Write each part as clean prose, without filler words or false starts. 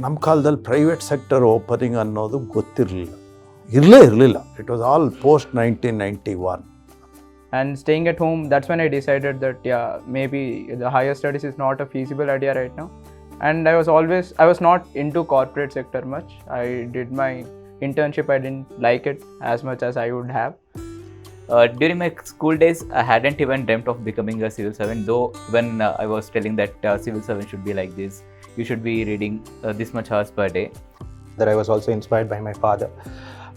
ನಮ್ಮ ಕಾಲದಲ್ಲಿ private sector opening ಅನ್ನೋದು ಇರಲಿಲ್ಲ. It was all post 1991. And staying at home, that's when I decided that maybe the higher studies is not a feasible idea right now. And I was not into corporate sector much. I did my internship, I didn't like it as much as I would have. During my school days, I hadn't even dreamt of becoming a civil servant, though when I was telling that civil servant should be like this, you should be reading this much hours per day. That I was also inspired by my father.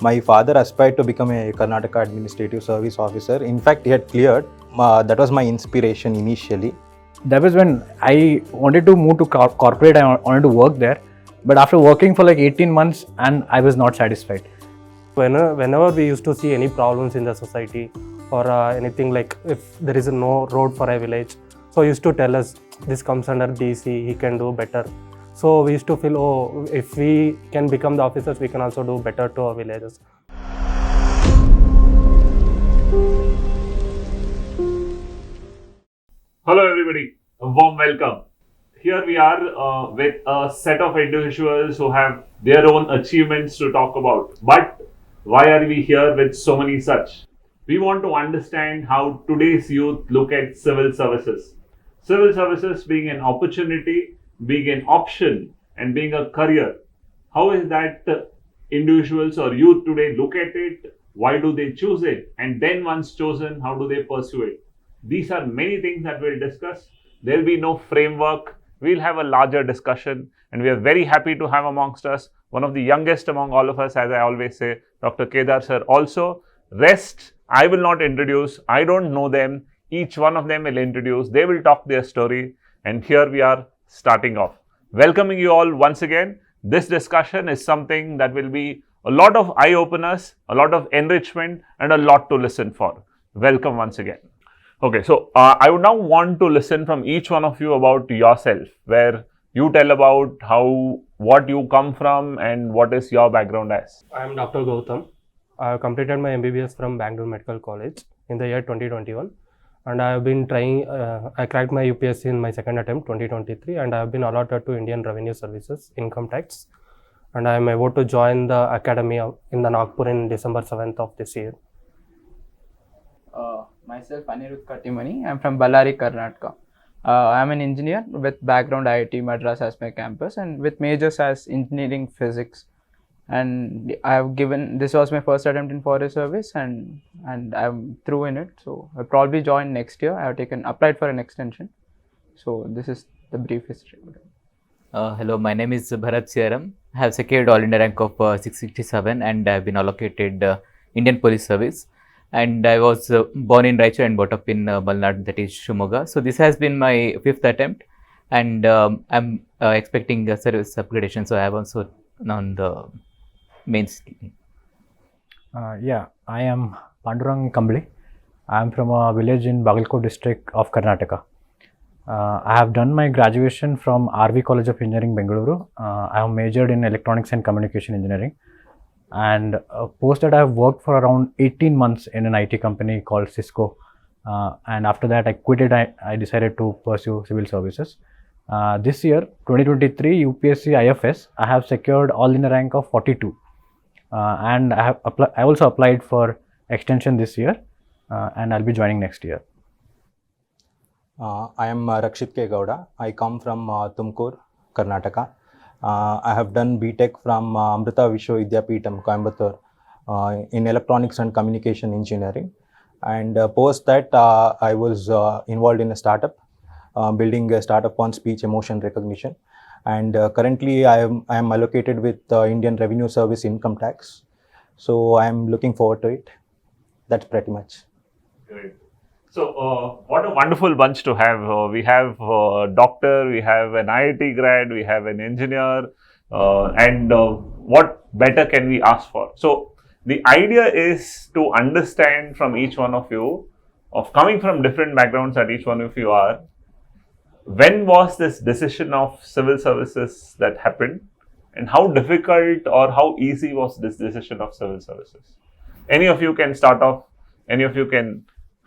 My father aspired to become a Karnataka Administrative Service Officer. In fact, he had cleared. That was my inspiration initially. That was when I wanted to move to corporate. I wanted to work there. But after working for like 18 months and I was not satisfied. Whenever we used to see any problems in the society or anything, like if there is no road for a village, so he used to tell us, this comes under DC, he can do better. So we used to feel, if we can become the officers, we can also do better to our villages. Hello everybody, a warm welcome. Here we are with a set of individuals who have their own achievements to talk about. But why are we here with so many such? We want to understand how today's youth look at civil services. Civil services being an opportunity, being an option, and being a career. How is that individuals or youth today look at it? Why do they choose it? And then once chosen, how do they pursue it? These are many things that we'll discuss. There will be no framework. We'll have a larger discussion, and we are very happy to have amongst us one of the youngest among all of us, as I always say, Dr. Kedar sir. Also, rest I will not introduce. I don't know them. Each one of them will introduce. They will talk their story, and here we are starting off. Welcoming you all once again. This discussion is something that will be a lot of eye-openers, a lot of enrichment, and a lot to listen for. Welcome once again. Okay, so I would now want to listen from each one of you about yourself, where you tell about what you come from and what is your background as. I am Dr. Gautam. I have completed my MBBS from Bangalore Medical College in the year 2021. And I have been trying, I cracked my UPSC in my second attempt, 2023, and I have been allotted to Indian Revenue Services, Income Tax. And I am about to join the academy in the Nagpur in December 7th of this year. Myself, Anirudh Kattimani. I am from Ballari, Karnataka. I am an engineer with background IIT Madras as my campus and with majors as engineering physics. And this was my first attempt in forest service, and I'm through in it. So I'll probably join next year. I have applied for an extension. So this is the brief history. Hello, my name is Bharat Siaram. I have secured all India rank of 667 and I have been allocated Indian Police Service. And I was born in Raichur and brought up in Balnad, that is Shimoga. So this has been my 5th attempt, and I'm expecting a service upgradation. So I have also on the main scheme. I am Pandurang Kambli. I am from a village in Bagalkot district of Karnataka. I have done my graduation from RV College of Engineering, Bengaluru. I have majored in Electronics and Communication Engineering. And post that I have worked for around 18 months in an IT company called Cisco. And after that I quit it. I decided to pursue civil services. This year, 2023 UPSC IFS, I have secured all in the rank of 42. And I also applied for extension this year, and I'll be joining next year. I am Rakshit K. Gowda. I come from Tumkur, Karnataka. I have done BTech from Amrita Vishwa Vidyapeetham, Coimbatore, in Electronics and Communication Engineering. And post that, I was involved in a startup, building a startup on speech emotion recognition. And currently, I am allocated with Indian Revenue Service Income Tax. So I am looking forward to it. That's pretty much. Great. So what a wonderful bunch to have. We have a doctor, we have an IIT grad, we have an engineer, and what better can we ask for? So the idea is to understand from each one of you, of coming from different backgrounds that each one of you are, when was this decision of civil services that happened, and how difficult or how easy was this decision of civil services? Any of you can start off, any of you can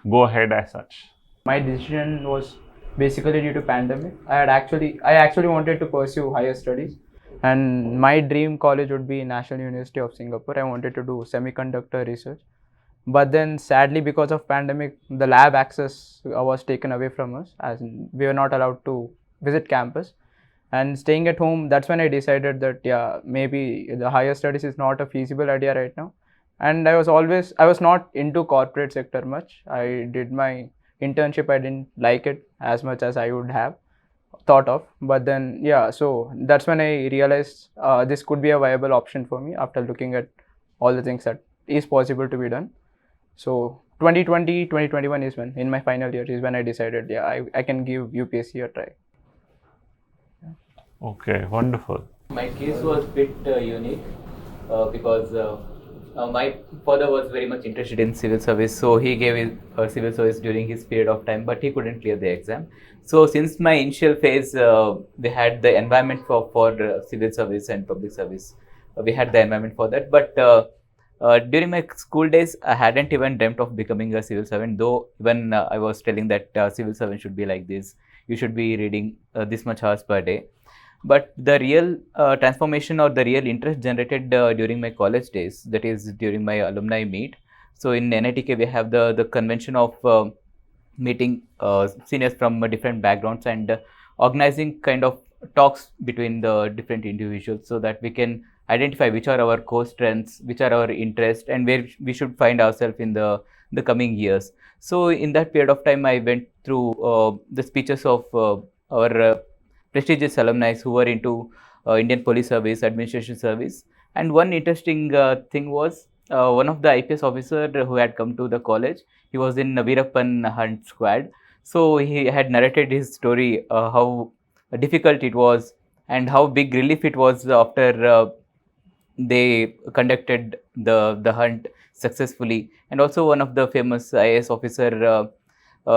go ahead as such. My decision was basically due to pandemic. I actually wanted to pursue higher studies, and my dream college would be National University of Singapore. I wanted to do semiconductor research, but then sadly because of pandemic, the lab access was taken away from us, as in we were not allowed to visit campus. And staying at home, that's when I decided that yeah, maybe the higher studies is not a feasible idea right now. And I was not into corporate sector much. I did my internship, I didn't like it as much as I would have thought of. But then yeah, so that's when I realized this could be a viable option for me after looking at all the things that is possible to be done. So 2020, 2021 is when, in my final year, is when I decided, yeah, I can give UPSC a try. Okay, wonderful. My case was a bit unique because my father was very much interested in civil service, so he gave his civil service during his period of time, but he couldn't clear the exam. So since my initial phase, we had the environment for civil service and public service. We had the environment for that, but during my school days, I hadn't even dreamt of becoming a civil servant, though when I was telling that civil servant should be like this, you should be reading this much hours per day. But the real transformation or the real interest generated during my college days, that is during my alumni meet. So in NITK, we have the convention of meeting seniors from different backgrounds and organizing kind of talks between the different individuals so that we can identify which are our core strengths, which are our interests, and where we should find ourselves in the coming years. So in that period of time, I went through the speeches of our prestigious alumni who were into Indian Police Service, Administration Service. And one interesting thing was one of the IPS officer who had come to the college, he was in Veerappan Hunt squad. So he had narrated his story, how difficult it was and how big relief it was after they conducted the hunt successfully. And also one of the famous IAS officer,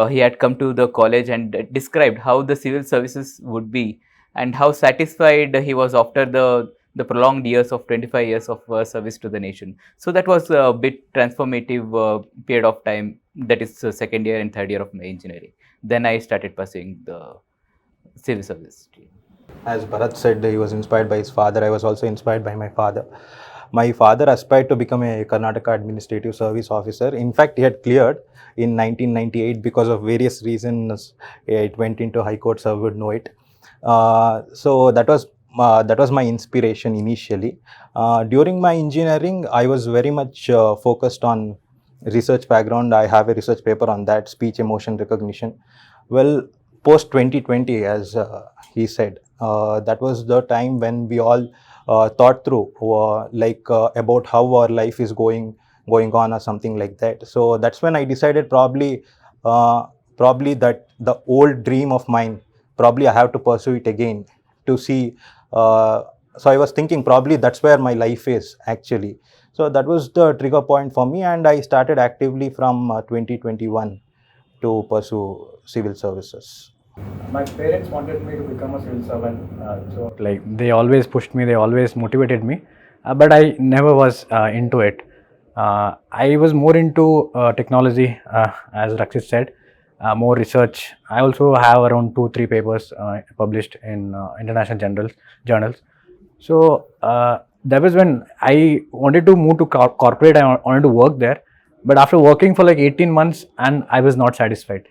he had come to the college and described how the civil services would be and how satisfied he was after the prolonged years of 25 years of service to the nation. So that was a bit transformative period of time. That is second year and third year of my engineering. Then I started pursuing the civil service. As Bharat said, he was inspired by his father. I was also inspired by my father. My father aspired to become a Karnataka Administrative Service Officer. In fact, he had cleared in 1998 because of various reasons. It went into High Court, so I would know it. So that was my inspiration initially. During my engineering, I was very much focused on research background. I have a research paper on that, speech emotion recognition. Well, post 2020, as he said, that was the time when we all thought through about how our life is going on or something like that. So that's when I decided probably that the old dream of mine, probably I have to pursue it again to see. So I was thinking probably that's where my life is actually. So that was the trigger point for me, and I started actively from 2021 to pursue civil services. My parents wanted me to become a civil servant, so like they always pushed me, they always motivated me, but I never was into it. I was more into technology, as Rakshit said, more research. I also have around 2-3 papers published in international journals. So that was when I wanted to move to corporate. I wanted to work there, but after working for like 18 months, and I was not satisfied.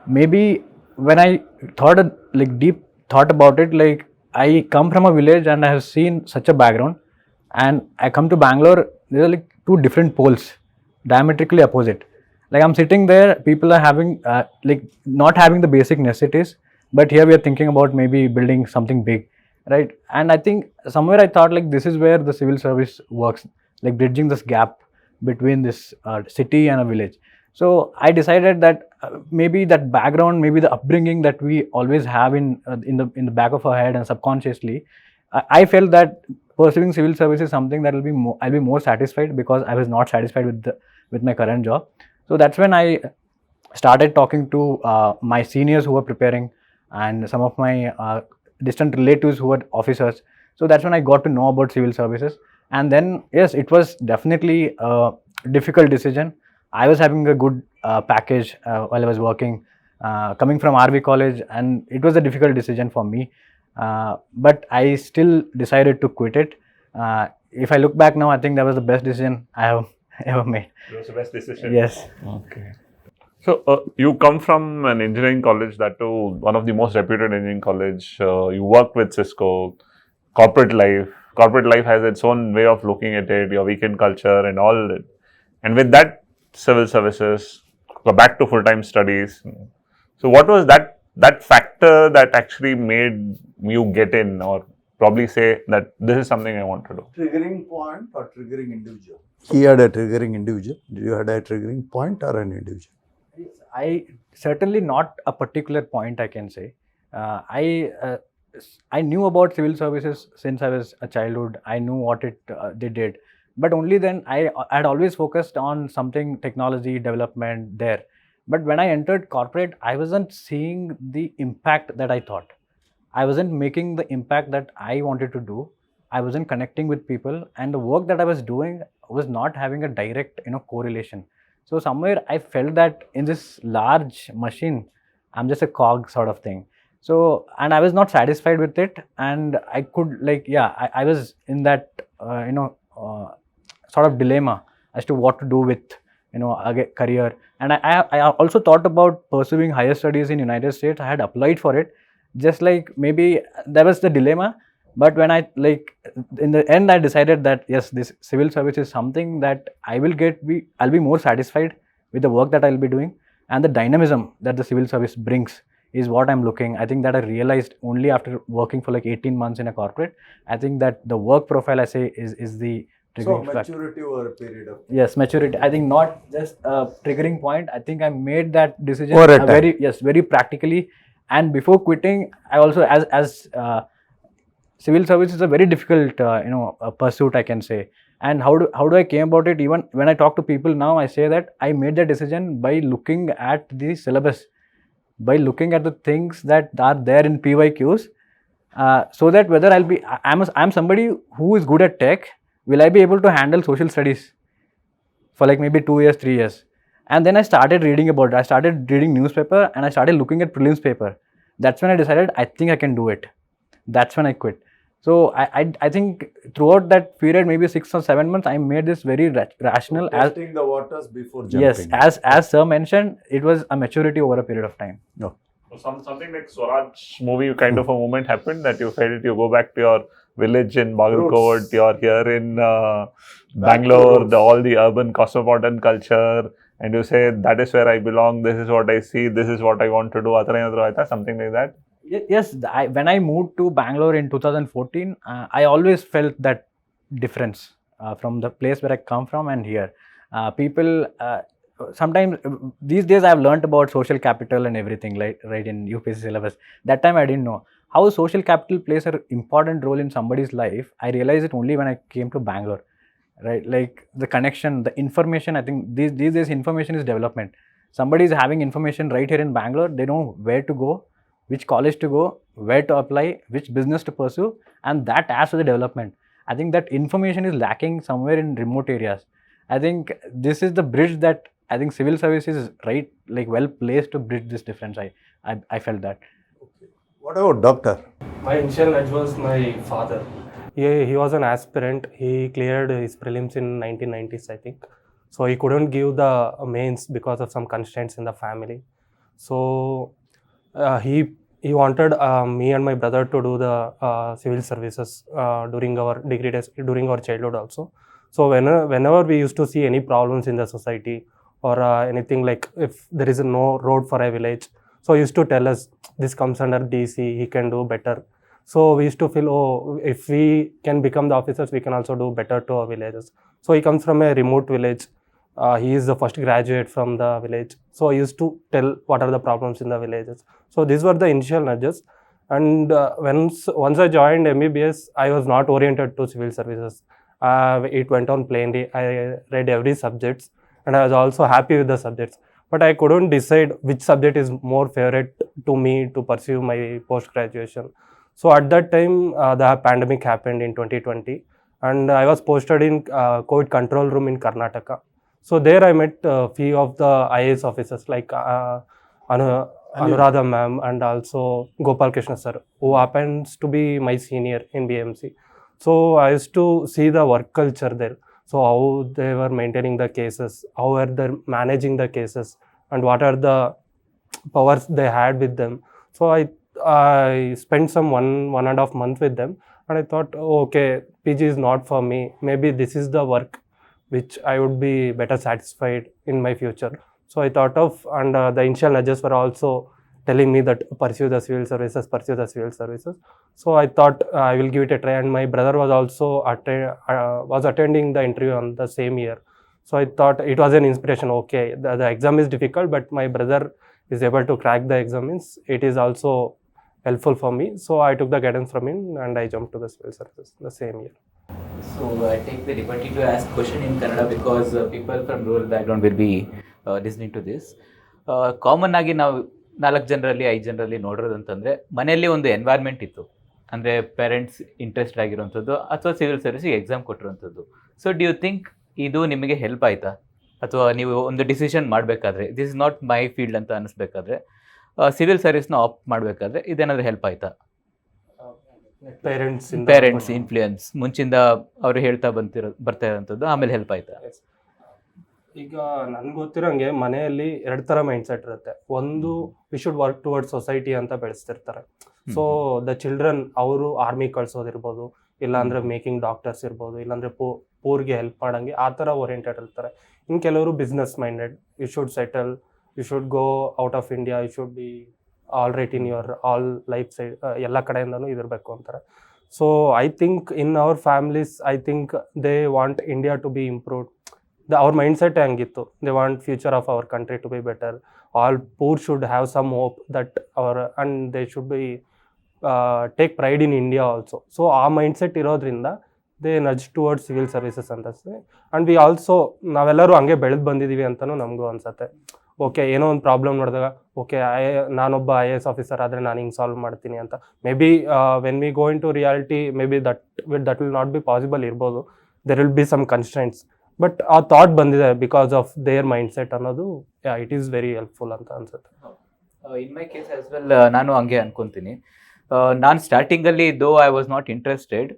Maybe when I thought deep thought about it, like I come from a village and I have seen such a background, and I come to Bangalore, there are like two different poles, diametrically opposite. Like I'm sitting there, people are having not having the basic necessities, but here we are thinking about maybe building something big, right? And I think somewhere I thought like this is where the civil service works, like bridging this gap between this city and a village. So I decided that maybe that background, maybe the upbringing that we always have in the back of our head and subconsciously, I felt that pursuing civil service is something that I'll be more satisfied, because I was not satisfied with my current job. So that's when I started talking to my seniors who were preparing and some of my distant relatives who were officers. So that's when I got to know about civil services. And then yes, it was definitely a difficult decision. I was having a good package while I was working, coming from RV college, and it was a difficult decision for me. But I still decided to quit it. If I look back now, I think that was the best decision I have ever made. It was the best decision. Yes. Okay. So you come from an engineering college, that too one of the most reputed engineering college. You work with Cisco, corporate life. Corporate life has its own way of looking at it, your weekend culture and all that. And with that, civil services, go back to full-time studies. So what was that factor that actually made you get in, or probably say that this is something I want to do? Triggering point or triggering individual? He had a triggering individual. Did you had a triggering point or an individual? I certainly not a particular point, I can say. I knew about civil services since I was a childhood. I knew what they did, but only then I had always focused on something technology development there. But when I entered corporate, I wasn't seeing the impact that I thought. I wasn't making the impact that I wanted to do. I wasn't connecting with people, and the work that I was doing was not having a direct, correlation. So somewhere I felt that in this large machine, I'm just a cog sort of thing. So, and I was not satisfied with it, and I could I was in that sort of dilemma as to what to do with a career. And I also thought about pursuing higher studies in United States. I had applied for it, just like maybe that was the dilemma. But when in the end, I decided that yes, this civil service is something that I'll be more satisfied with the work that I'll be doing, and the dynamism that the civil service brings is what I'm looking. I think that I realized only after working for 18 months in a corporate. I think that the work profile I say is the triggering factor. Maturity over a period of time. Yes, maturity. I think not just a triggering point. I think I made that decision Over a time. very practically. And before quitting, I also as civil service is a very difficult pursuit, I can say. And how do I came about it? Even when I talk to people now, I say that I made that decision by looking at the syllabus, by looking at the things that are there in PYQs, so that whether I'm somebody who is good at tech, will I be able to handle social studies for maybe 2 years, 3 years? And then I started reading about it. I started reading newspaper, and I started looking at prelims paper. That's when I decided I think I can do it. That's when I quit. So I think throughout that period, maybe 6 or 7 months, I made this very rational. Testing the waters before jumping. Yes, as Sir mentioned, it was a maturity over a period of time. No. Something like Swaraj movie kind of a moment happened that you felt you go back to your village in Bagalkot, you're here in Bangalore, all the urban cosmopolitan culture, and you say that is where I belong, this is what I see, this is what I want to do, something like that? Yes, when I moved to Bangalore in 2014, I always felt that difference from the place where I come from and here. People, sometimes, these days I've learned about social capital and everything, right in UPSC syllabus. That time I didn't know. How social capital plays an important role in somebody's life, I realized it only when I came to Bangalore, right? The connection, the information, I think these days information is development. Somebody is having information right here in Bangalore, they know where to go, which college to go, where to apply, which business to pursue, and that adds to the development. I think that information is lacking somewhere in remote areas. I think this is the bridge that I think civil services is well placed to bridge this difference. I felt that. Okay. What about doctor? My initial nudge was my father. He was an aspirant. He cleared his prelims in 1990s, I think. So he couldn't give the mains because of some constraints in the family. So he wanted me and my brother to do the civil services during our degree days, during our childhood also. So whenever we used to see any problems in the society or anything, like if there is no road for a village, so he used to tell us this comes under DC, he can do better. So we used to feel, if we can become the officers, we can also do better to our villages. So he comes from a remote village. He is the first graduate from the village. So he used to tell what are the problems in the villages. So these were the initial nudges. And once I joined MBBS, I was not oriented to civil services. It went on plainly. I read every subject, and I was also happy with the subjects. But I couldn't decide which subject is more favorite to me to pursue my post-graduation. So at that time, the pandemic happened in 2020, and I was posted in COVID control room in Karnataka. So there I met a few of the IAS officers like Anuradha ma'am, and also Gopal Krishna sir, who happens to be my senior in BMC. So I used to see the work culture there. So how they were maintaining the cases, how were they managing the cases, and what are the powers they had with them. So I spent some one and a half month with them, and I thought, oh, okay, PG is not for me. Maybe this is the work which I would be better satisfied in my future. So I thought of, and the initial nudges were also telling me that pursue the civil services, pursue the civil services. So I thought I will give it a try, and my brother was also attending the interview on the same year. So I thought it was an inspiration. Okay, the exam is difficult, but my brother is able to crack the exam, means it is also helpful for me. So I took the guidance from him and I jumped to the civil service the same year. So I take the liberty to ask question in Kannada because people from rural background will be listening to this. Common ಆಗಿ ನಾವು 4 ಜನರಲ್ಲಿ 5 ಜನರಲ್ಲಿ ನೋಡಿರೋದು ಅಂತಂದರೆ ಮನೆಯಲ್ಲಿ ಒಂದು environment ಇತ್ತು, ಅಂದರೆ parents interest ಆಗಿರುವಂಥದ್ದು ಅಥವಾ ಸಿವಿಲ್ ಸರ್ವಿಸಿಗೆ ಎಕ್ಸಾಮ್ ಕೊಟ್ಟಿರುವಂಥದ್ದು. ಸೊ ಡು ಯು ಥಿಂಕ್ ಇದು ನಿಮಗೆ ಹೆಲ್ಪ್ ಆಯಿತಾ? ಅಥವಾ ನೀವು ಒಂದು ಡಿಸಿಷನ್ ಮಾಡಬೇಕಾದ್ರೆ this is not my field ಅಂತ ಅನ್ನಿಸ್ಬೇಕಾದ್ರೆ ಸಿವಿಲ್ ಸರ್ವಿಸ್ನ ಆಪ್ಟ್ ಮಾಡಬೇಕಾದ್ರೆ ಇದೇನಾದರೂ ಹೆಲ್ಪ್ ಆಯಿತಾ? ಪೇರೆಂಟ್ಸ್ ಇನ್ಫ್ಲೂಯೆನ್ಸ್ ಮುಂಚಿಂದ ಅವರು ಹೇಳ್ತಾ ಬರ್ತಾ ಇರೋಂಥದ್ದು ಆಮೇಲೆ ಹೆಲ್ಪ್ ಆಯಿತಾ? ಈಗ ನನ್ಗೆ ಗೊತ್ತಿರೋಂಗೆ ಮನೆಯಲ್ಲಿ 2 ಥರ ಮೈಂಡ್ ಸೆಟ್ ಇರುತ್ತೆ. ಒಂದು, we should work towards society ಅಂತ ಬೆಳೆಸ್ತಿರ್ತಾರೆ. ಸೊ ದ ಚಿಲ್ಡ್ರನ್ ಅವರು ಆರ್ಮಿ ಕಳ್ಸೋದಿರ್ಬೋದು, ಇಲ್ಲಾಂದ್ರೆ ಮೇಕಿಂಗ್ ಡಾಕ್ಟರ್ಸ್ ಇರ್ಬೋದು, ಇಲ್ಲಾಂದ್ರೆ ಪೂರ್ಗೆ ಹೆಲ್ಪ್ ಮಾಡಂಗೆ ಆ ಥರ ಓರಿಯೆಂಟೆಡ್ ಇರ್ತಾರೆ. ಇನ್ನು ಕೆಲವರು business minded, you should settle, you should go out of India, you should be all right in your all life side, ಎಲ್ಲ ಕಡೆಯಿಂದನೂ ಇದಿರಬೇಕು ಅಂತಾರೆ. So I think in our families, I think they want India to be improved. ಅವ್ರ mind set ಹಂಗಿತ್ತು. They want future of our country to be better. All poor should have some hope that our, and they should be take pride in India also. So ಆ mind set ಇರೋದ್ರಿಂದ they nudge towards civil services ಅನ್ಸುತ್ತೆ. And we also ನಾವೆಲ್ಲರೂ ಹಂಗೆ ಬೆಳೆದು ಬಂದಿದ್ದೀವಿ ಅಂತಲೂ ನಮಗೂ ಅನ್ಸುತ್ತೆ. ಓಕೆ, ಏನೋ ಒಂದು ಪ್ರಾಬ್ಲಮ್ ನೋಡಿದಾಗ, ಓಕೆ ನಾನೊಬ್ಬ IAS ಆಫೀಸರ್ ಆದರೆ ನಾನು ಹಿಂಗೆ ಸಾಲ್ವ್ ಮಾಡ್ತೀನಿ ಅಂತ. Maybe when we go into reality, maybe that will not be possible ಇರ್ಬೋದು. There will be some constraints, but ಆ ಥಾಟ್ ಬಂದಿದೆ because of their mind set ಅನ್ನೋದು. ಇಟ್ ಈಸ್ ವೆರಿ ಹೆಲ್ಪ್ಫುಲ್ ಅಂತ ಅನ್ಸುತ್ತೆ. In my case as well ನಾನು ಹಂಗೆ ಅನ್ಕೊತೀನಿ. ನಾನು ಸ್ಟಾರ್ಟಿಂಗಲ್ಲಿ though I was not interested,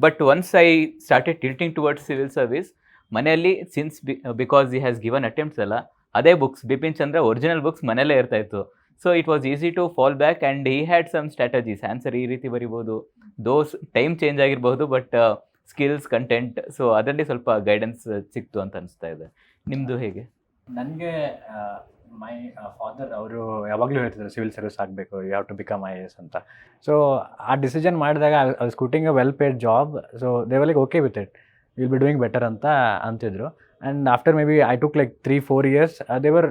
but once I started tilting towards civil service, ಮನೆಯಲ್ಲಿ since because he has given attempts ಅಲ್ಲ, ಅದೇ books Bipin Chandra original books ಮನೇಲೇ ಇರ್ತಾಯಿತ್ತು. So it was easy to fall back and he had some strategies. Answer ಈ ರೀತಿ ಬರಿಬೋದು, those time change ಆಗಿರ್ಬೋದು, but skills, content, so ಅದರಲ್ಲಿ ಸ್ವಲ್ಪ ಗೈಡೆನ್ಸ್ ಸಿಕ್ತು ಅಂತ ಅನಿಸ್ತಾ ಇದೆ. ನಿಮ್ಮದು ಹೇಗೆ? ನನಗೆ ಮೈ ಫಾದರ್ ಅವರು ಯಾವಾಗಲೂ ಹೇಳ್ತಿದ್ರು ಸಿವಿಲ್ ಸರ್ವಿಸ್ ಆಗಬೇಕು, you have to become IAS ಅಂತ. ಸೊ ಆ ಡಿಸಿಷನ್ ಮಾಡಿದಾಗ I was scooting a well paid job. So they were like okay with it, will be doing better ಅಂತ ಅಂತಿದ್ರು. And after maybe I took like 3-4 years, they were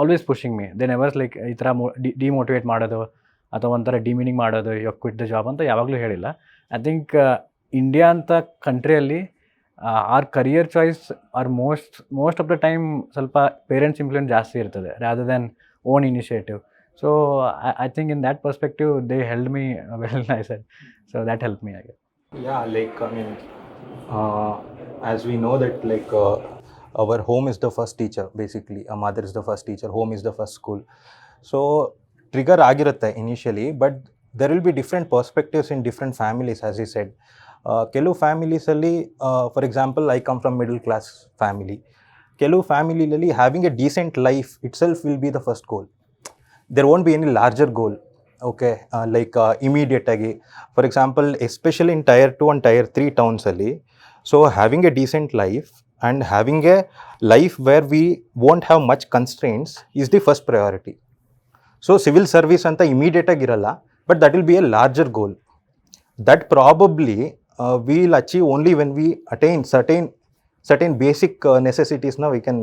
always pushing me. They nevers like ಈ ಥರ demotivate ಮಾಡೋದು ಅಥವಾ ಒಂಥರ demeaning ಮಾಡೋದು, you quit the job ಅಂತ ಯಾವಾಗಲೂ ಹೇಳಿಲ್ಲ. ಐ ಥಿಂಕ್ ಇಂಡಿಯಾ ಅಂತ ಕಂಟ್ರಿಯಲ್ಲಿ are career choice are most of the time ಸ್ವಲ್ಪ ಪೇರೆಂಟ್ಸ್ ಇನ್ಫ್ಲುಯೆನ್ಸ್ ಜಾಸ್ತಿ ಇರ್ತದೆ rather than own initiative. So I think in that perspective they held me well nice. So that help me ಆಗಿ. Yeah, like I mean, as we know that like our home is the first teacher basically. A mother is the first teacher, home is the first school. So trigger ಆಗಿರುತ್ತೆ initially, but there will be different perspectives in different families, as you said. ಕೆಲವು ಫ್ಯಾಮಿಲೀಸಲ್ಲಿ for example I come from middle class family. ಕೆಲವು ಫ್ಯಾಮಿಲಿಯಲ್ಲಿ having a decent life itself will be the first goal. There won't be any larger goal. Okay, like ಇಮಿಡಿಯೇಟಾಗಿ for example especially in Tier 2 and Tier 3 ಟೌನ್ಸಲ್ಲಿ, so having a decent life and having a life where we won't have much constraints is the first priority. ಸೊ civil service ಅಂತ ಇಮಿಡಿಯೇಟಾಗಿರಲ್ಲ, but that will be a larger goal. That probably we will achieve only when we attain certain basic necessities now we can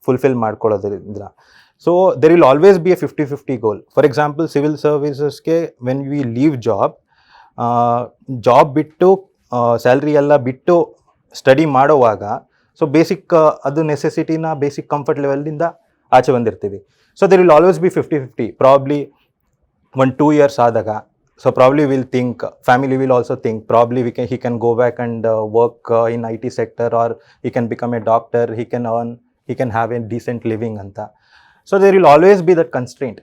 fulfill ಮಾಡ್ಕೊಳ್ಳೋದ್ರಿಂದ. So there will always be a 50-50 goal. For example, civil services ke when we leave job ಬಿಟ್ಟು salary ಎಲ್ಲ ಬಿಟ್ಟು study ಮಾಡೋವಾಗ, so basic ಅದು ನೆಸೆಸಿಟಿನ basic comfort ಲೆವೆಲಿಂದ ಆಚೆ ಬಂದಿರ್ತೀವಿ. So there will always be 50-50. Probably 1-2 years ಆದಾಗ, so probably we'll think, family will also think, probably he can go back and work in IT sector, or he can become a doctor, he can earn, he can have a decent living anta. So there will always be that constraint.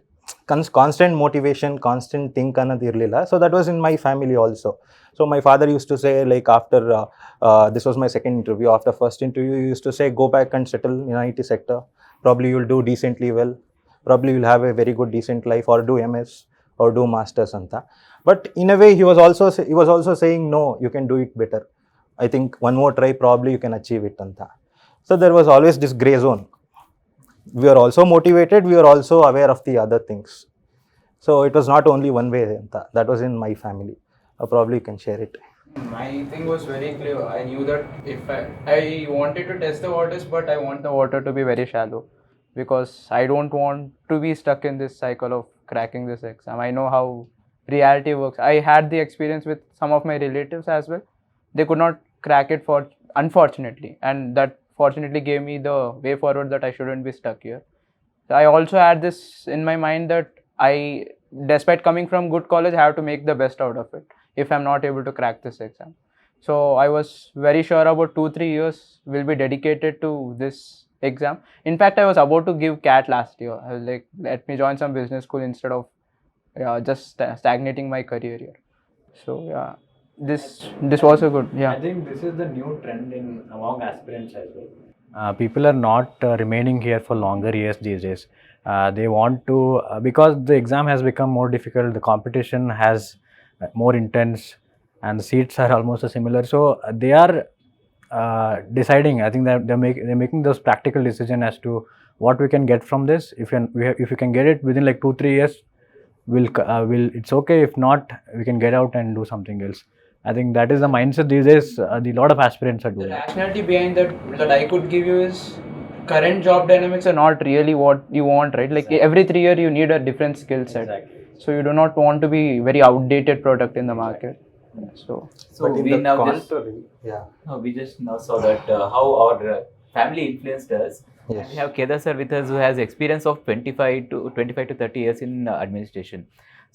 constant motivation, constant think ಅನ್ನೋದು ಇರಲಿಲ್ಲ. So that was in my family also. So my father used to say, like, after this was my second interview. After first interview, he used to say, go back and settle in IT sector. Probably you'll do decently well. Probably you'll have a very good decent life, or do MS or do masters anta. But in a way, he was also saying, no, you can do it better. I think one more try, probably you can achieve it anta. So there was always this gray zone. We were also motivated, we were also aware of the other things. So it was not only one way anta. That was in my family. Probably you can share it. My thing was very clear. I knew that if I wanted to test the waters, but I want the water to be very shallow, because I don't want to be stuck in this cycle of cracking this exam. I know how reality works. I had the experience with some of my relatives as well. They could not crack it, unfortunately, and that fortunately gave me the way forward, that I shouldn't be stuck here. I also had this in my mind that despite coming from good college, I have to make the best out of it if I'm not able to crack this exam. So I was very sure about 2-3 years will be dedicated to this exam. In fact, I was about to give CAT last year. I was like, let me join some business school instead of just stagnating my career here. So yeah, this was a good, I think this is the new trend among aspirants as well. People are not remaining here for longer years these days. They want to, because the exam has become more difficult, the competition has more intense, and the seats are almost similar. So they are deciding. I think that they're making those practical decision as to what we can get from this. If we can get it within like 2-3 years, it's okay. If not, we can get out and do something else. I think that is the mindset these days. A lot of aspirants are the doing. rationality behind that I could give you is, current job dynamics are not really what you want, right? Like every 3 years you need a different skill set. Exactly. So you do not want to be very outdated product in the market. So we now just Yeah. we just now saw that how our family influenced us. Yes. And we have Kedar sir with us, who has experience of 25 to 30 years in administration.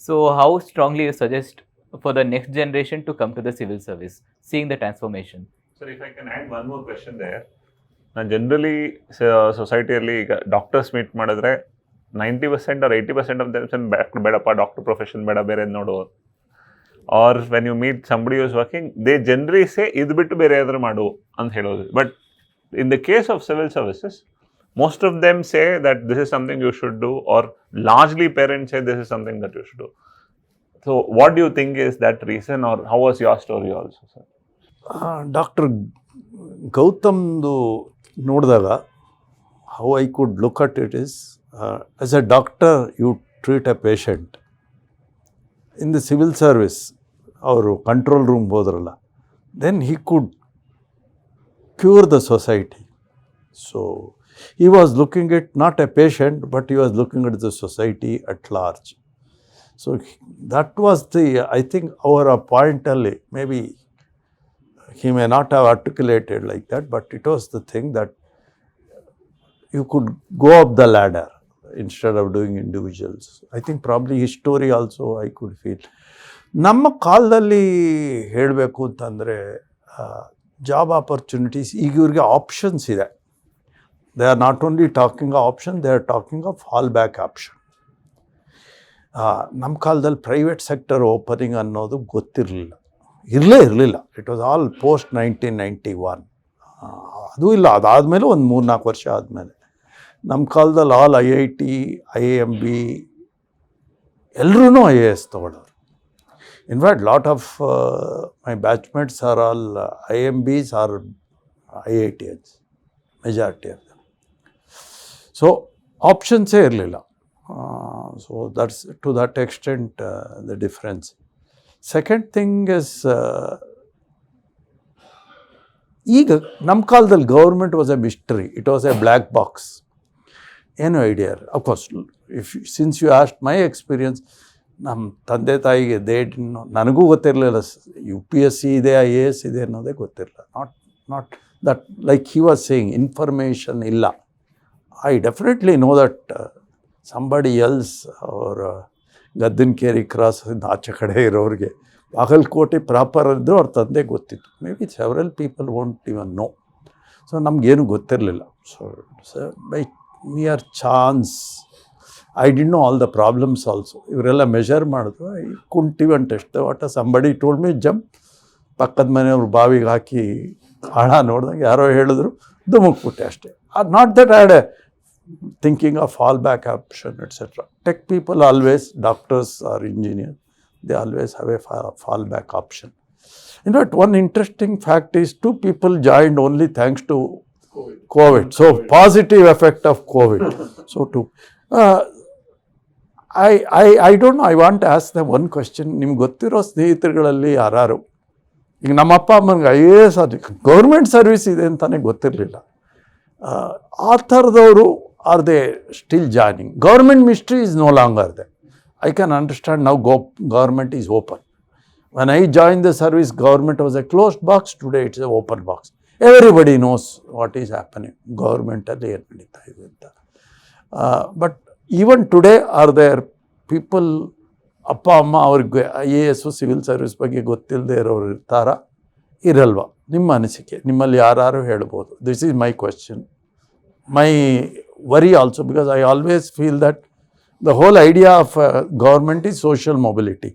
So how strongly you suggest for the next generation to come to the civil service, seeing the transformation? Sir, if I can add one more question there. ನಾನು generally ಸೊಸೈಟಿಯಲ್ಲಿ ಈಗ doctors meet ಮಾಡಿದ್ರೆ 90% or 80% of them ಬೇಡಪ್ಪ, doctor profession ಬೇಡ, ಬೇರೆ ನೋಡು. Or when you meet somebody was working, they generally say ಇದು ಬಿಟ್ಟು ಬೇರೆ ಯಾವ್ದಾರು ಮಾಡು ಅಂತ ಹೇಳೋದು. But in the case of civil ಸರ್ವಿಸಸ್, most of them say that this is something you should do, or largely parents say this is something that you should do. So what do you think is that reason, or how was your story also, sir? Doctor ಗೌತಮ್ದು ನೋಡಿದಾಗ how I could look at it is, as a doctor you treat a patient. In the civil service ಅವರು control room ಹೋದ್ರಲ್ಲ, then he could cure the society. So he was looking at not a patient, but he was looking at the society at large. So that was the, I think, our point only. Maybe he may not have articulated like that, but it was the thing that you could go up the ladder instead of doing individuals. I think probably his story also I could feel. ನಮ್ಮ ಕಾಲದಲ್ಲಿ ಹೇಳಬೇಕು ಅಂತಂದರೆ job opportunities, ಈಗ ಇವ್ರಿಗೆ options ಇದೆ. They are not only talking of option, they are talking of fallback option. ನಮ್ಮ ಕಾಲದಲ್ಲಿ private sector opening ಅನ್ನೋದು ಗೊತ್ತಿರಲಿಲ್ಲ, ಇರಲಿಲ್ಲ. It was all post 1991. ಅದು ಇಲ್ಲ, ಅದಾದಮೇಲೆ ಒಂದು 3-4 ವರ್ಷ ಆದಮೇಲೆ ನಮ್ಮ ಕಾಲದಲ್ಲಿ ಆಲ್ IIT, IAMB ಎಲ್ಲರೂ IAS ತೊಗೊಳೋರು. In fact lot of my batchmates are all IMBs are IITians, majority of. So ಆಪ್ಷನ್ಸೇ ಇರಲಿಲ್ಲ. So that's to that extent the difference. Second thing is, ಈಗ ನಮ್ಮ ಕಾಲದಲ್ಲಿ government was a mystery, it was a black box. ಏನೋ idea. Of course since you asked my experience, ನಮ್ಮ ತಂದೆ ತಾಯಿಗೆ ನನಗೂ ಗೊತ್ತಿರಲಿಲ್ಲ UPSC ಇದೆ, IAS ಇದೆ ಅನ್ನೋದೇ ಗೊತ್ತಿರಲಿಲ್ಲ. Not that like he was saying, information ಇಲ್ಲ. I definitely know that somebody else, or Gaddanakeri cross ಆಚೆ ಕಡೆ ಇರೋರಿಗೆ ಬಾಗಲಕೋಟೆ ಪ್ರಾಪರ್ ಇದ್ದರೂ ಅವ್ರ ತಂದೆ ಗೊತ್ತಿತ್ತು. May be several people won't even know. So ನಮಗೇನು ಗೊತ್ತಿರಲಿಲ್ಲ. So by near chance I didn't know all the problems also. ಇವರೆಲ್ಲ ಮೆಷರ್ ಮಾಡಿದ್ರು. I ಕುಂಟ್ even test the water. Somebody told me jump. ಪಕ್ಕದ ಮನೆಯವ್ರು ಬಾವಿಗೆ ಹಾಕಿ ಆಳ ನೋಡಿದಾಗ ಯಾರೋ ಹೇಳಿದ್ರು, ಧುಮುಕ್ಬಿಟ್ಟೆ ಅಷ್ಟೇ. Not that I had A thinking of fall back option et cetera. Tech people always, doctors R engineer, they always have a fallback option. In fact, one interesting fact is 2 people joined only thanks to COVID. So, positive effect of COVID. So, I don't know, I want to ask them one question. ನಿಮ್ಗೆ ಗೊತ್ತಿರೋ ಸ್ನೇಹಿತರುಗಳಲ್ಲಿ ಯಾರು, ಈಗ ನಮ್ಮ ಅಪ್ಪ ಅಮ್ಮನಿಗೆ IAS government service ಇದೆ ಅಂತಲೇ ಗೊತ್ತಿರಲಿಲ್ಲ. ಆ ಥರದವರು are they still joining? Government mystery is no longer there. I can understand now government is open. When I joined the service, government was a closed box. Today it's an open box. Everybody knows what is happening. Government alli ಏನು ನಡೀತಾ ಇದೆ ಅಂತ. But even today are there people, ಅಪ್ಪ ಅಮ್ಮ ಅವ್ರಿಗೆ IAS civil service ಬಗ್ಗೆ ಗೊತ್ತಿಲ್ಲದೆ ಇರೋರು ಇರ್ತಾರಾ, ಇರಲ್ವಾ? ನಿಮ್ಮ ಅನಿಸಿಕೆ, ನಿಮ್ಮಲ್ಲಿ ಯಾರು ಹೇಳ್ಬೋದು. This is my question, my worry also, because I always feel that the whole idea of government is social mobility.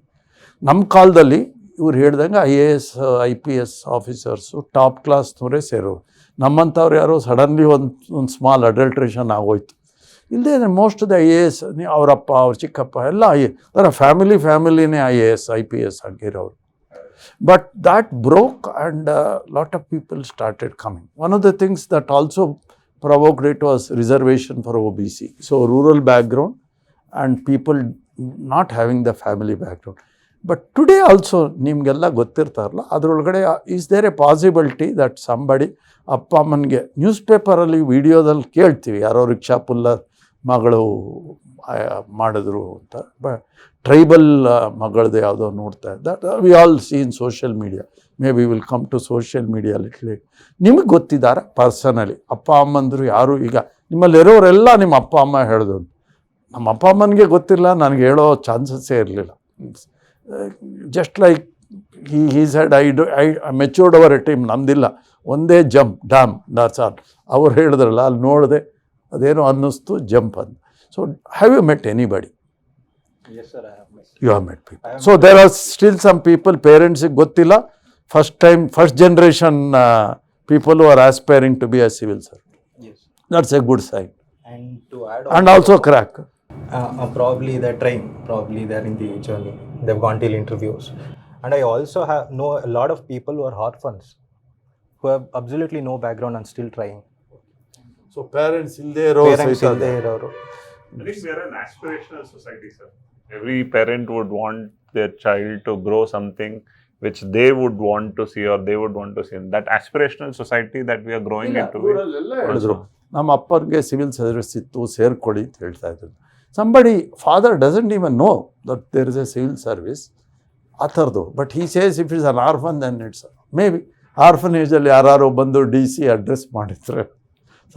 ನಮ್ಮ ಕಾಲದಲ್ಲಿ ಇವ್ರು ಹೇಳ್ದಂಗೆ IAS IPS ಆಫೀಸರ್ಸು ಟಾಪ್ ಕ್ಲಾಸ್ನವರೇ ಸೇರೋರು. ನಮ್ಮಂಥವ್ರು ಯಾರೋ ಸಡನ್ಲಿ ಒಂದು ಸ್ಮಾಲ್ ಅಡಲ್ಟ್ರೇಷನ್ ಆಗೋಯ್ತು. ಇಲ್ಲದೆ ಮೋಸ್ಟ್ ಆಫ್ ದ IAS ಅವರಪ್ಪ ಅವ್ರ ಚಿಕ್ಕಪ್ಪ ಎಲ್ಲ ಅದರ ಫ್ಯಾಮಿಲಿನೇ IAS IPS ಆಗಿರೋರು. But that broke and lot of people started coming. One of the things that also provoked it was reservation for OBC. So rural background and people not having the family background. But today also ನಿಮಗೆಲ್ಲ ಗೊತ್ತಿರ್ತಾರಲ್ಲ, ಅದರೊಳಗಡೆ is there a possibility that somebody ಅಪ್ಪ ಅಮ್ಮನಿಗೆ news ಪೇಪರಲ್ಲಿ ವಿಡಿಯೋದಲ್ಲಿ ಕೇಳ್ತೀವಿ ಯಾರೋ rickshaw puller ಮಗಳು ಮಾಡಿದ್ರು ಅಂತ, ಟ್ರೈಬಲ್ ಮಗಳದ್ದು ಯಾವುದೋ ನೋಡ್ತಾ ಇದ್ದ. We all see in social media. Maybe will come to social media lately. ನಿಮಗೆ ಗೊತ್ತಿದ್ದಾರೆ ಪರ್ಸನಲಿ ಅಪ್ಪ ಅಮ್ಮಂದರು ಯಾರು? ಈಗ ನಿಮ್ಮಲ್ಲಿರೋರೆಲ್ಲ ನಿಮ್ಮ ಅಪ್ಪ ಅಮ್ಮ ಹೇಳಿದ್ರು. ನಮ್ಮ ಅಪ್ಪ ಅಮ್ಮನಿಗೆ ಗೊತ್ತಿಲ್ಲ, ನನಗೆ ಹೇಳೋ ಚಾನ್ಸಸ್ಸೇ ಇರಲಿಲ್ಲ. Just like he said, I matured over a team. ನಮ್ದಿಲ್ಲ, ಒಂದೇ ಜಂಪ್ ಡ್ಯಾಮ್ ದಾಟ್ಸ್ ಆಲ್. ಅವ್ರು ಹೇಳಿದ್ರಲ್ಲ, ಅಲ್ಲಿ ನೋಡಿದೆ ಅದೇನೋ ಅನ್ನಿಸ್ತು, ಜಂಪ್ ಅಂತ. So have you met anybody? Yes sir, I have met. You have met people. So there are still some people, parents-ಗೆ ಗೊತ್ತಿಲ್ಲ, first generation people who are aspiring to be a civil servant. Yes. That's a good sign. And to add And also crack. Probably they're trying, probably they're in the journey, they've gone till interviews. And I also know a lot of people who are orphans, who have absolutely no background and still trying. So parents ಇಲ್ಲದೆ ಇರೋ Parents ಇಲ್ಲದೆ ಇರೋರು. I think we are an aspirational society, sir. Every parent would want their child to grow something which they would want to see or they would want to see. That aspirational society that we are growing into. ಹೇಳಿದ್ರು, ನಮ್ಮ ಅಪ್ಪನಿಗೆ civil service ಇತ್ತು, ಸೇರ್ಕೊಡಿ ಅಂತ ಹೇಳ್ತಾ ಇದ್ರು. Somebody father doesn't even know that there is a civil service ಆ ಥರದ್ದು. But he says if is an orphan then it's maybe ಆರ್ಫನೇಜಲ್ಲಿ ಯಾರು ಬಂದು DC ಅಡ್ರೆಸ್ ಮಾಡಿದ್ರೆ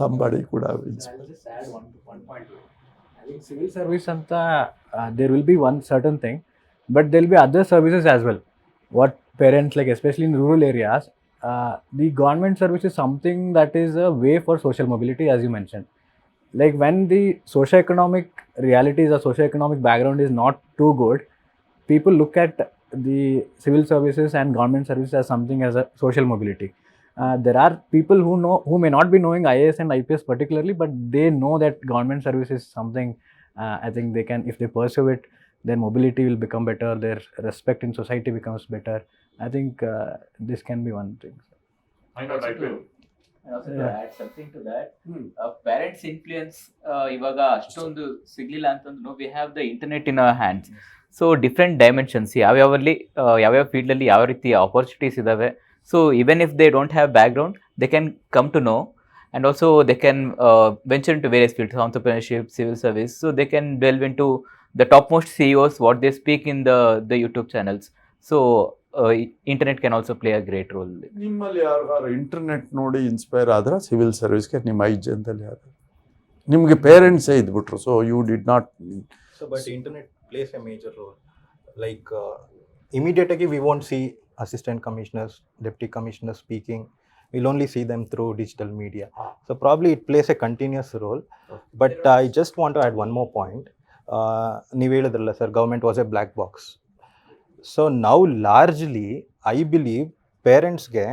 ಸಂಬಡಿ ಕೂಡ. I think civil service anta there will be one certain thing, but there will be other services as well. What parents like, especially in rural areas, the government service is something that is a way for social mobility, as you mentioned. Like when the socio-economic realities or socio-economic background is not too good, people look at the civil services and government services as something as a social mobility. There are people who may not be knowing IAS and IPS particularly, but they know that government service is something. I think they can, if they pursue it, their mobility will become better, their respect in society becomes better. I think this can be one thing. I know, right? And also to add something to that, parents influence ಇವಾಗ ಅಷ್ಟೊಂದು ಸಿಗ್ಲಿಲ್ಲ ಅಂತಂದ್ರು, we have the internet in our hands. So different dimensions ಯಾವ್ಯಾವ ಫೀಲ್ಡಲ್ಲಿ ಯಾವ ರೀತಿ opportunities ಇದ್ದಾವೆ. So even if they don't have background, they can come to know, and also they can venture into various fields, entrepreneurship, civil service. So they can delve into the topmost CEOs, what they speak in the YouTube channels. So internet can also play a great role. ನಿಮ್ಮಲ್ಲಿ ಯಾರು internet ನೋಡಿ inspire ಆದ್ರೆ civil ಸರ್ವಿಸ್ಗೆ ನಿಮ್ಮ 5 ಜನದಲ್ಲಿ ಯಾರು? ನಿಮಗೆ ಪೇರೆಂಟ್ಸೇ ಇದ್ಬಿಟ್ರು, so you did not. So but internet plays a major role. Like immediately we won't see assistant commissioners, deputy commissioners speaking. We'll only see them through digital media. So probably it plays a continuous role. But I just want to add one more point. ನೀವು ಹೇಳಿದ್ರಲ್ಲ sir, government was a black box. So ನಾವು largely I believe ಪೇರೆಂಟ್ಸ್ಗೆ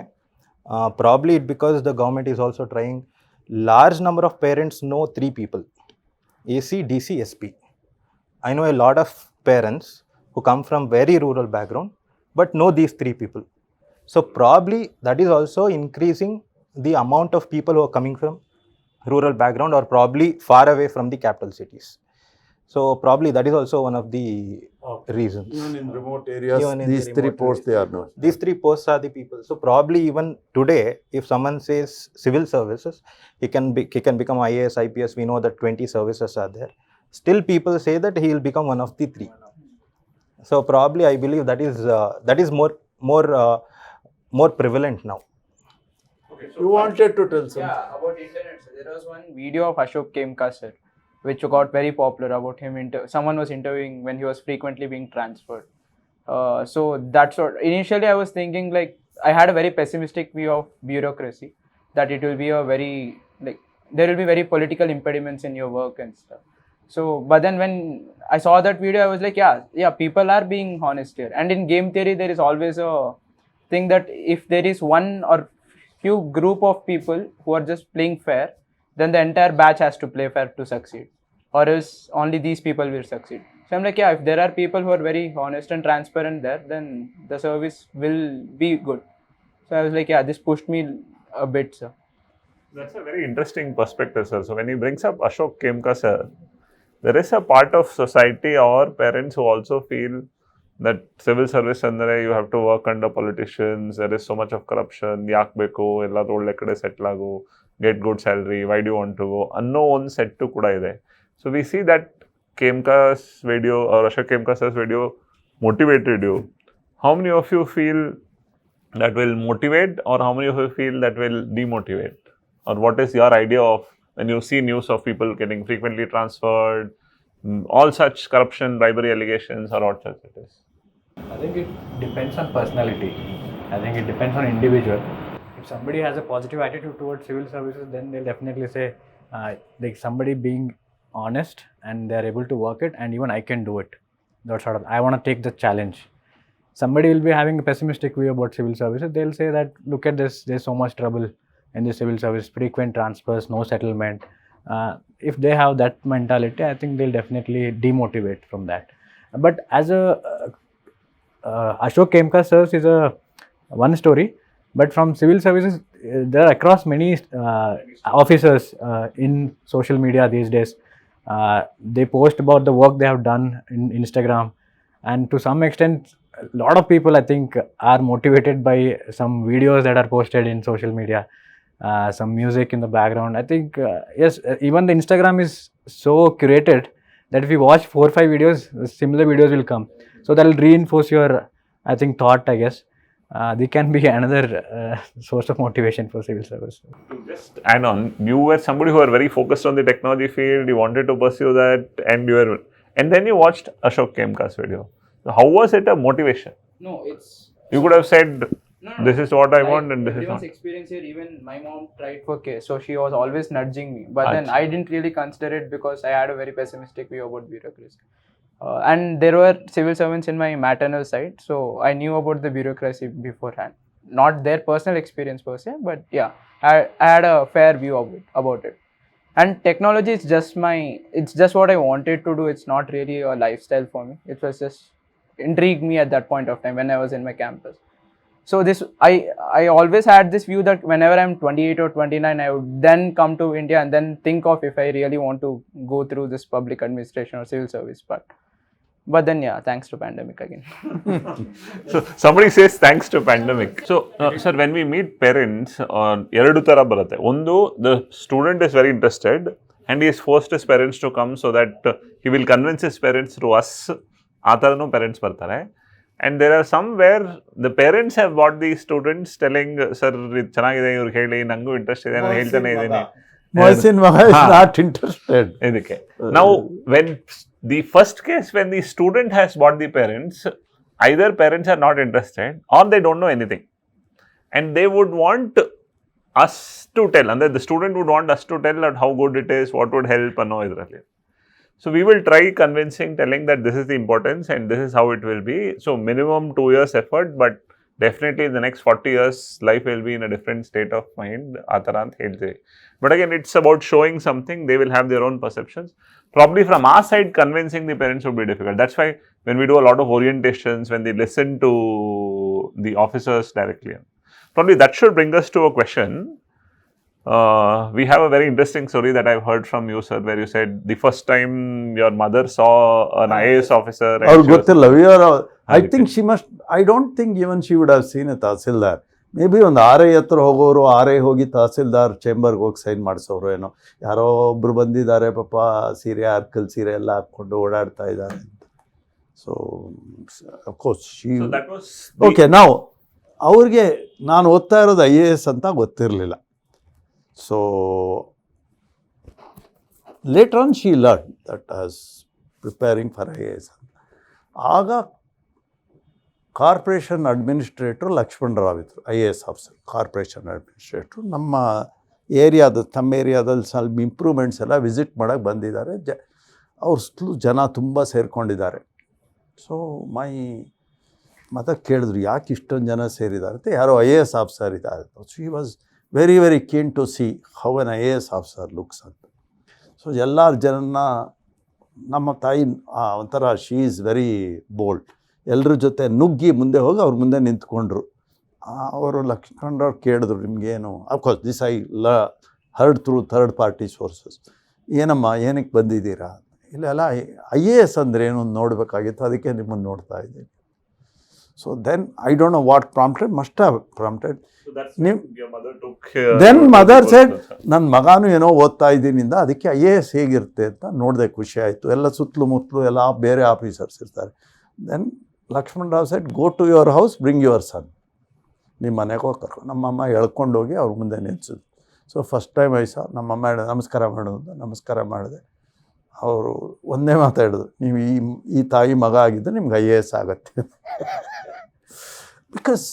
probably it because the government is also trying, large number of parents know 3 people: AC, DC, SP. I know a lot of parents who come from very rural background but know these 3 people. So probably that is also increasing the amount of people who are coming from rural background or probably far away from the capital cities. So probably that is also one of the reasons. Even in remote areas, Even in these the 3 remote posts they are known. These 3 posts are the people. So probably even today, if someone says civil services, he can become IAS, IPS. We know that 20 services are there. Still, people say that he will become one of the 3. So probably I believe that is more prevalent now. Okay, You wanted to tell something. Yeah, about internet. So there was one video of Ashok Kemka sir, which got very popular about him. Someone was interviewing when he was frequently being transferred. So that's what initially I was thinking. Like, I had a very pessimistic view of bureaucracy, that it will be a very, like, there will be very political impediments in your work and stuff. So, but then when I saw that video, I was like, yeah, people are being honest here. And in game theory, there is always a thing that if there is one or few group of people who are just playing fair, then the entire batch has to play fair to succeed, or else only these people will succeed. So I'm like, yeah, if there are people who are very honest and transparent there, then the service will be good. So I was like, yeah, this pushed me a bit, sir. That's a very interesting perspective, sir. So when he brings up Ashok Kemka, sir, there is a part of society or parents who also feel that civil service ಅಂದರೆ you have to work under politicians, there is so much of corruption, ಯಾಕೆ ಬೇಕು, ಎಲ್ಲಾದ್ರೂ ಒಳ್ಳೆ ಕಡೆ settle ಆಗು, get good salary, why do you want to go ಅನ್ನೋ ಒಂದು set ಕೂಡ ಇದೆ. So we see that Kemka's video or Ashok Kemka sir's video motivated you. How many of you feel that will motivate, or how many of you feel that will demotivate? Or what is your idea of when you see news of people getting frequently transferred, all such corruption, bribery allegations, or what such it is? I think it depends on personality. I think it depends on individual. If somebody has a positive attitude towards civil services, then they'll definitely say, like, somebody being honest and they're able to work it, and even I can do it. That sort of, I want to take the challenge. Somebody will be having a pessimistic view about civil services. They'll say that, look at this, there's so much trouble in the civil service, frequent transfers, no settlement. If they have that mentality, I think they'll definitely demotivate from that. But as a Ashok Kemka sirs is a one story, but from civil services, there are across many officers in social media these days. They post about the work they have done in Instagram, and to some extent, a lot of people, I think, are motivated by some videos that are posted in social media, some music in the background. I think, yes, even the Instagram is so curated that if you watch 4 or 5 videos, similar videos will come. So that will reinforce your, I think, thought, I guess. They can be another source of motivation for civil service. To just add on, you were somebody who were very focused on the technology field, you wanted to pursue that, and then you watched Ashok Kemka's video. So how was it a motivation? No, it's... You could have said, No. this is what I want and this is everyone's not. experience here, even my mom tried for K, so she was always nudging me. But then Achha. I didn't really consider it because I had a very pessimistic view about bureaucracy. And there were civil servants in my maternal side, so I knew about the bureaucracy beforehand. Not their personal experience per se, but yeah, I had a fair view of about it. And technology is it's just what I wanted to do. It's not really a lifestyle for me. It was just intrigued me at that point of time when I was in my campus. So this, I always had this view that whenever I'm 28 or 29, I would then come to India and then think of if I really want to go through this public administration or civil service part. But then, yeah, thanks to pandemic again. So somebody says thanks to pandemic. So sir, when we meet parents, ಎರಡು ತರ ಬರುತ್ತೆ. ಒಂದು, the student is very interested and he has forced his parents to come so that he will convince his parents through us. ಆ ಥರನೂ parents ಬರ್ತಾರೆ. And there are some where the parents have bought the students telling, sir, ಇದು ಚೆನ್ನಾಗಿದೆ, ಇವ್ರಿಗೆ ಹೇಳಿ, ನಂಗೂ interest ಇದೆ, ನಾನು ಹೇಳ್ತಾನೆ ಇದ್ದೀನಿ. Mohsin Maha is not interested. ಇದಕ್ಕೆ. Now, when the first case, when the student has bought the parents, either parents are not interested or they don't know anything. And they would want us to tell, and the student would want us to tell how good it is, what would help, ಅನ್ನೋ ಇದರಲ್ಲಿ. So we will try convincing, telling that this is the importance and this is how it will be. So minimum 2 years effort, but definitely in the next 40 years, life will be in a different state of mind. But again, it's about showing something. They will have their own perceptions. Probably from our side, convincing the parents would be difficult. That's why when we do a lot of orientations, when they listen to the officers directly, probably that should bring us to a question. We have a very interesting story that I've heard from you, sir, where you said the first time your mother saw an IAS officer. I think she must, I don't think even she would have seen a Tahsildar. Maybe ಒಂದು ಆರೈ ಹತ್ರ ಹೋಗೋರು ಆರೈ ಹೋಗಿ ತಹಸೀಲ್ದಾರ್ ಚೇಂಬರ್ಗೆ ಹೋಗಿ sign ಮಾಡಿಸೋರು ಏನೋ, ಯಾರೋ ಒಬ್ರು ಬಂದಿದ್ದಾರೆ ಪಾಪ ಸೀರೆ ಅರ್ಕಲ್ ಸೀರೆ ಎಲ್ಲ ಹಾಕ್ಕೊಂಡು ಓಡಾಡ್ತಾ ಇದ್ದಾರೆ ಅಂತ. So of course she okay. ನಾವು ಅವ್ರಿಗೆ ನಾನು ಓದ್ತಾ ಇರೋದು IAS ಅಂತ ಗೊತ್ತಿರಲಿಲ್ಲ. So later on she learn that as preparing for IAS. ಆಗ ಕಾರ್ಪೊರೇಷನ್ ಅಡ್ಮಿನಿಸ್ಟ್ರೇಟ್ರು ಲಕ್ಷ್ಮಣರಾವ್ ಇದ್ದರು, IAS ಆಫೀಸರ್, ಕಾರ್ಪೊರೇಷನ್ ಅಡ್ಮಿನಿಸ್ಟ್ರೇಟ್ರು. ನಮ್ಮ ತಮ್ಮ ಏರಿಯಾದಲ್ಲಿ ಸ್ವಲ್ಪ ಇಂಪ್ರೂವ್ಮೆಂಟ್ಸ್ ಎಲ್ಲ ವಿಸಿಟ್ ಮಾಡೋಕ್ಕೆ ಬಂದಿದ್ದಾರೆ. ಅವ್ರು ಜನ ತುಂಬ ಸೇರಿಕೊಂಡಿದ್ದಾರೆ. ಸೊ ಮದರ್ ಕೇಳಿದ್ರು ಯಾಕೆ ಇಷ್ಟೊಂದು ಜನ ಸೇರಿದ್ದಾರೆ ಅಂತ. ಯಾರೋ IAS ಆಫೀಸರ್ ಇದ್ದಾರೆ. She was very very keen to see how an IAS officer looks ಅಂತ. ಸೊ ಎಲ್ಲ ಜನನ ನಮ್ಮ ತಾಯಿ ಒಂಥರ ಶಿ ಈಸ್ ವೆರಿ ಬೋಲ್ಡ್. ಎಲ್ಲರ ಜೊತೆ ನುಗ್ಗಿ ಮುಂದೆ ಹೋಗಿ ಅವ್ರ ಮುಂದೆ ನಿಂತ್ಕೊಂಡ್ರು. ಅವರು ಲಕ್ಷ್ಮಣರಾವ್ ಕೇಳಿದ್ರು ನಿಮಗೇನು. Of course this I heard through third party sources. ಏನಮ್ಮ ಏನಕ್ಕೆ ಬಂದಿದ್ದೀರಾ? ಇಲ್ಲೆಲ್ಲ IAS ಅಂದರೆ ಏನು ನೋಡಬೇಕಾಗಿತ್ತು, ಅದಕ್ಕೆ ನಿಮ್ಮನ್ನು ನೋಡ್ತಾ ಇದ್ದೀನಿ. So then I don't know what prompted, must have prompted. Then mother said ನನ್ನ ಮಗನೂ ಏನೋ ಓದ್ತಾ ಇದ್ದೀನಿಂದ ಅದಕ್ಕೆ IAS ಹೇಗಿರುತ್ತೆ ಅಂತ ನೋಡಿದೆ, ಖುಷಿ ಆಯಿತು. ಎಲ್ಲ ಸುತ್ತಲೂ ಮುತ್ತಲು ಎಲ್ಲ ಬೇರೆ ಆಫೀಸರ್ಸ್ ಇರ್ತಾರೆ. Then Lakshmanrao said go to your house, bring your son. ನಿಮ್ಮ ಮನೆಗೆ ಹೋಗಿ ಕರ್ಕೊಂಡು ನಮ್ಮಮ್ಮ ಎಳ್ಕೊಂಡೋಗಿ ಅವ್ರ ಮುಂದೆ ನಿಲ್ಸಿದ್ರು. ಸೊ ಫಸ್ಟ್ ಟೈಮ್ ನಮ್ಮಮ್ಮ ನಮಸ್ಕಾರ ಮಾಡೋದು, ನಮಸ್ಕಾರ ಮಾಡಿದೆ. ಅವರು ಒಂದೇ ಮಾತಾಡಿದ್ರು, ನೀವು ಈ ತಾಯಿ ಮಗ ಆಗಿದ್ದರೆ ನಿಮ್ಗೆ IAS ಆಗುತ್ತೆ. Because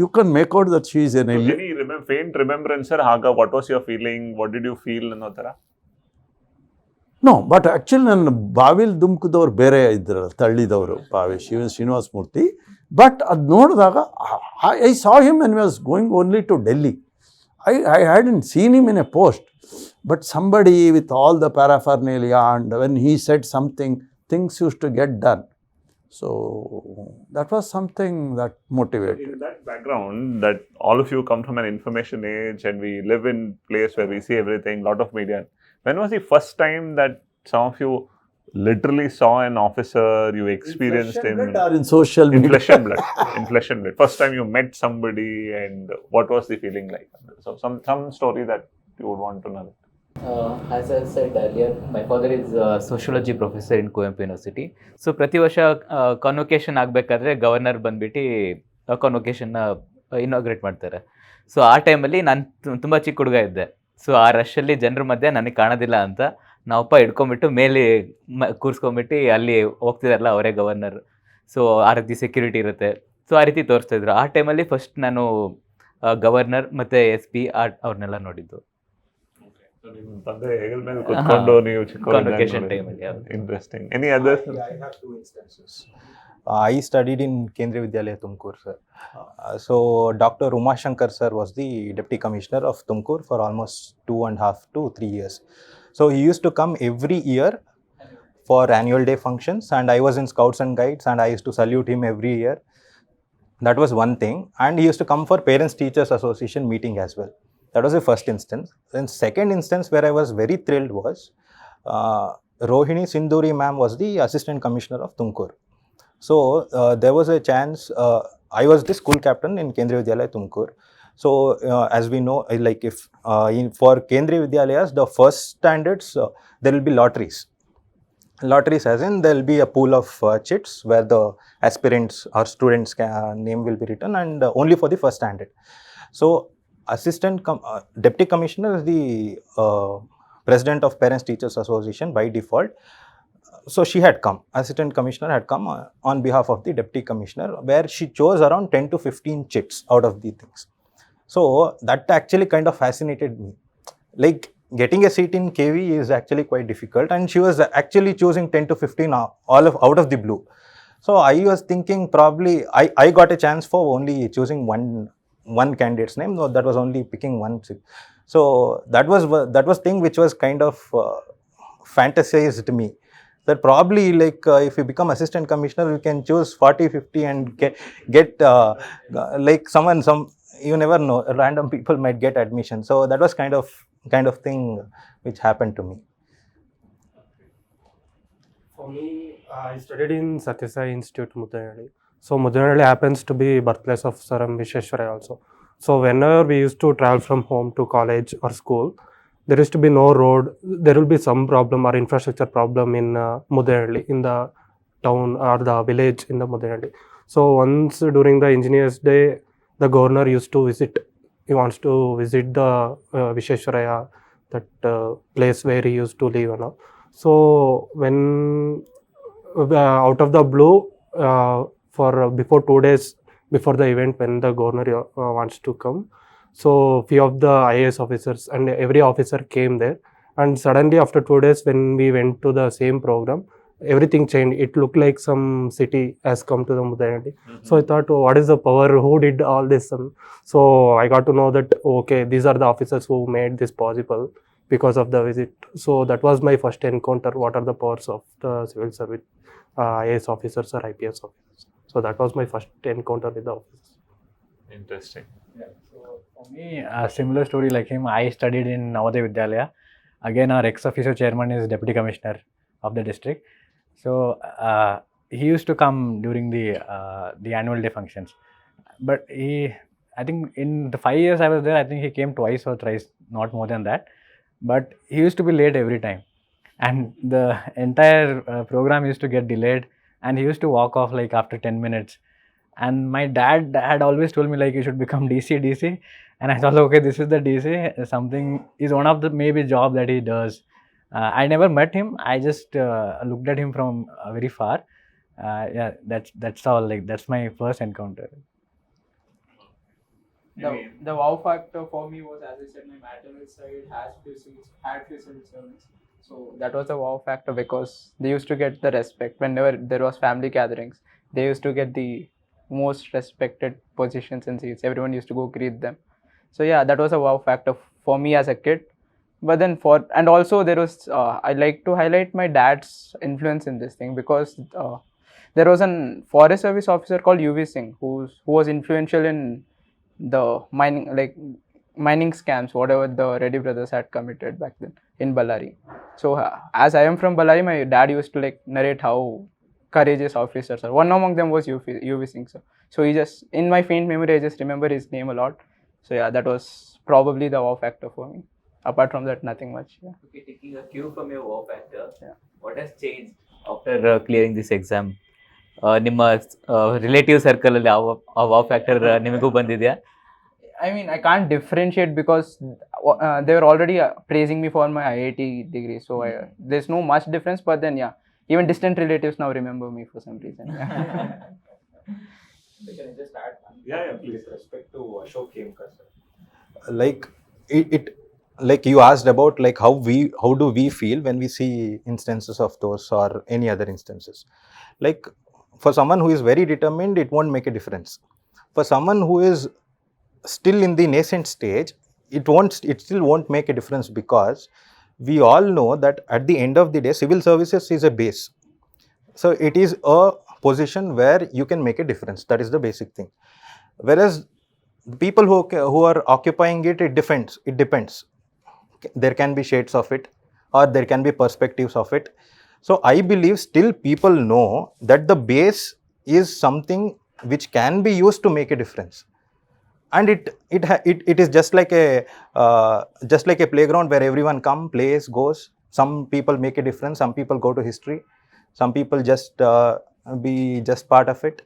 you can make out that she is an any faint remembrance, sir, haga what was your feeling, what did you feel ಅನ್ನೋ ಥರ? ನೋ, ಬಟ್ ಆ್ಯಕ್ಚುಲಿ ನನ್ನ ಬಾವಿಲಿ ಧುಮುಕಿದವ್ರು ಬೇರೆ ಇದ್ರಲ್ಲ, ತಳ್ಳಿದವರು ಬಾವಿ ಶ್ರೀನಿವಾಸ ಮೂರ್ತಿ. ಬಟ್ ಅದು ನೋಡಿದಾಗ I saw him when was going only to Delhi. I hadn't seen him in a post, but somebody with all the paraphernalia, and when he said something, things used to get done. So that was something that motivated. In that background, that all of you come from an information age and we live in place where we see everything, lot of media. When was the first time that some of you literally saw an officer, you experienced him? Or in social media? In flesh and blood. In flesh and blood. First time you met somebody and what was the feeling like? So some story that you would want to know. As I said earlier, my father is a sociology professor in Coimbatore University. So ಪ್ರತಿ ವರ್ಷ convocation ಆಗಬೇಕಾದ್ರೆ governor ಬಂದ್ಬಿಟ್ಟು ಕಾನ್ವೊಕೇಶನ್ನ inaugurate ಮಾಡ್ತಾರೆ. So ಆ ಟೈಮಲ್ಲಿ ನಾನು ತುಂಬ ಚಿಕ್ಕ ಹುಡುಗ ಇದ್ದೆ. ಸೊ ಆ ರಶಲ್ಲಿ ಜನರ ಮಧ್ಯೆ ನನಗೆ ಕಾಣೋದಿಲ್ಲ ಅಂತ ನಾವಪ್ಪ ಹಿಡ್ಕೊಂಬಿಟ್ಟು ಮೇಲೆ ಕೂರಿಸ್ಕೊಂಬಿಟ್ಟು ಅಲ್ಲಿ ಹೋಗ್ತಿದಾರಲ್ಲ ಅವರೇ ಗವರ್ನರ್. ಸೊ ಆ ರೀತಿ ಸೆಕ್ಯೂರಿಟಿ ಇರುತ್ತೆ. ಸೊ ಆ ರೀತಿ ತೋರಿಸ್ತಾಯಿದ್ರು. ಆ ಟೈಮಲ್ಲಿ ಫಸ್ಟ್ ನಾನು ಗವರ್ನರ್ ಮತ್ತು SP ಅವ್ರನ್ನೆಲ್ಲ ನೋಡಿದ್ದು. Interesting. Any others? I have two instances. I studied in Kendriya Vidyalaya, Tumkur, sir. So Dr. Uma Shankar sir was the Deputy Commissioner of Tumkur for almost 2.5 to 3 years. So he used to come every year for annual day functions, and I was in Scouts and Guides and I used to salute him every year. That was one thing. And he used to come for Parents Teachers Association meeting as well. That was the first instance. Then second instance where I was very thrilled was Rohini Sinduri ma'am was the Assistant Commissioner of Tumkur. So there was a chance, I was the school captain in Kendriya Vidyalaya Tumkur. So as we know, like if for Kendriya Vidyalayas, the first standards, there will be lotteries. Lotteries as in there will be a pool of chits where the aspirants or students' name will be written, and only for the first standard. So Deputy Commissioner is the President of Parents Teachers Association by default. So she had come, Assistant Commissioner had come on behalf of the Deputy Commissioner, where she chose around 10 to 15 chits out of the things. So that actually kind of fascinated me. Like getting a seat in KV is actually quite difficult, and she was actually choosing 10 to 15 out of the blue. So I was thinking probably I got a chance for only choosing one candidate's name. No, that was only picking one seat. So that was thing which was kind of fantasized me, that probably like if you become assistant commissioner, you can choose 40, 50 and get like you never know, random people might get admission. So that was kind of thing which happened to me. For me, I studied in Sathya Sai Institute, Mudanadi. So Mudanadi happens to be birthplace of Sir M. Visheshwaraya also. So whenever we used to travel from home to college or school, there used to be no road. There will be some problem or infrastructure problem in Mudanadi, in the town or the village in the Mudanadi. So once during the Engineers Day, the governor used to visit. He wants to visit the Visheshwaraya, that place where he used to live. You know. So when out of the blue, for before 2 days before the event, when the governor wants to come, so few of the IAS officers and every officer came there, and suddenly after 2 days when we went to the same program, everything changed. It looked like some city has come to the Mudanadi. So I thought, oh, what is the power? Who did all this? So I got to know that, okay, these are the officers who made this possible because of the visit. So that was my first encounter. What are the powers of the civil service, IAS officers or IPS officers? So that was my first encounter with the officers. Interesting. Yeah, so for me, a similar story like him. I studied in Navodaya Vidyalaya. Again, our ex-officio chairman is deputy commissioner of the district. So he used to come during the annual day functions. But I think in the 5 years I was there, I think he came twice or thrice, not more than that. But he used to be late every time, and the entire program used to get delayed, and he used to walk off like after 10 minutes. And my dad had always told me like you should become DC, and I thought, okay, this is the DC, something is one of the maybe job that he does. I never met him. I just looked at him from very far. Yeah, that's all. Like that's my first encounter. The wow factor for me was, as I said, my maternal side had few civil servants. So that was a wow factor because they used to get the respect whenever there was family gatherings. They used to get the most respected positions and seats. Everyone used to go greet them. So yeah, that was a wow factor for me as a kid. But then and also there was I like to highlight my dad's influence in this thing, because there was a forest service officer called UV Singh who was influential in the mining scams, whatever the Retd brothers had committed back then in Ballari. So as I am from Ballari, my dad used to like narrate how courageous officers are. One among them was UV Singh. So he just, in my faint memory, I just remember his name a lot. So yeah, that was probably the wow factor for me. Apart from that, nothing much. Yeah. Okay, taking a cue from your wow factor, Yeah. what has changed after clearing this exam? ನಿಮ್ಮ relative circle ಅಲ್ಲಿ ಆ wow factor ನಿಮಗೂ ಬಂದಿದೆಯಾ? I mean, I can't differentiate because they were already praising me for my IIT degree. So there's no much difference. But then, yeah, even distant relatives now remember me for some reason. Can I just add one? Yeah, please. With respect to Ashok Khemkar, sir. Like it like you asked about like how do we feel when we see instances of those or any other instances. Like for someone who is very determined, it won't make a difference. For someone who is still in the nascent stage, it still won't make a difference, because we all know that at the end of the day, civil services is a base. So it is a position where you can make a difference. That is the basic thing. Whereas people who are occupying it depends. There can be shades of it, or there can be perspectives of it. So I believe still people know that the base is something which can be used to make a difference. And it is just like a playground where everyone plays, goes. Some people make a difference. Some people go to history. Some people just be just part of it.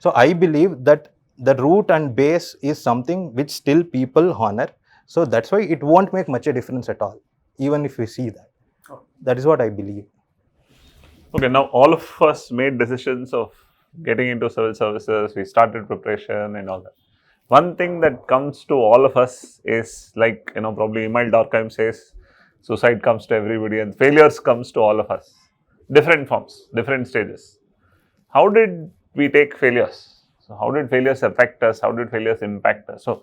So I believe that the root and base is something which still people honor. So that's why it won't make much a difference at all, even if we see that. That is what I believe. Okay, now all of us made decisions of getting into civil services. We started preparation and all that. One thing that comes to all of us is like, probably Imail Durkheim says, suicide comes to everybody and failures comes to all of us. Different forms, different stages. How did we take failures? So how did failures affect us? How did failures impact us? So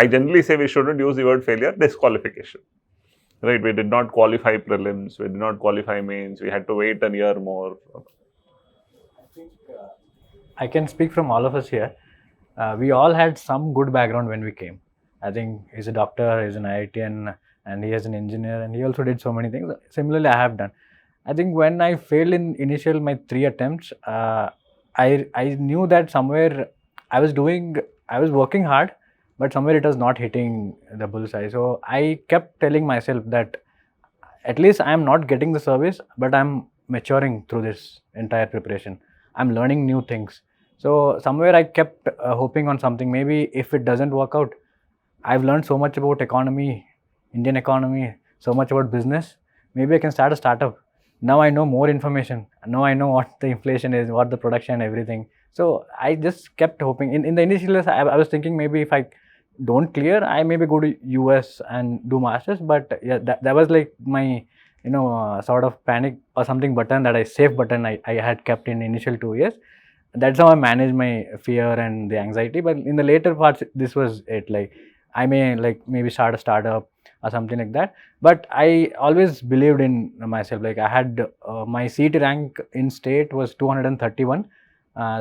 I generally say we shouldn't use the word failure, disqualification. Right, we did not qualify prelims, we did not qualify mains, we had to wait a year more. I can speak from all of us here. We all had some good background when we came. I think he's a doctor, he's an IITian, and he is an engineer, and he also did so many things. Similarly, I have done. I think when I failed in my 3 attempts, I knew that somewhere I was working hard, but somewhere it was not hitting the bullseye. So I kept telling myself that at least I am not getting the service, but I'm maturing through this entire preparation. I'm learning new things. So somewhere I kept hoping on something. Maybe if it doesn't work out, I've learned so much about economy, Indian economy, so much about business. Maybe I can start a startup. Now I know more information. Now I know what the inflation is, what the production, everything. So I just kept hoping. In the initial days, I was thinking maybe if I don't clear, I maybe go to US and do masters. But yeah, that was like my sort of panic or something button, that safe button I had kept in initial 2 years. That's how I managed my fear and the anxiety. But in the later parts, this was it. Like I may maybe start a startup or something like that. But I always believed in myself. Like I had my CET rank in state was 231.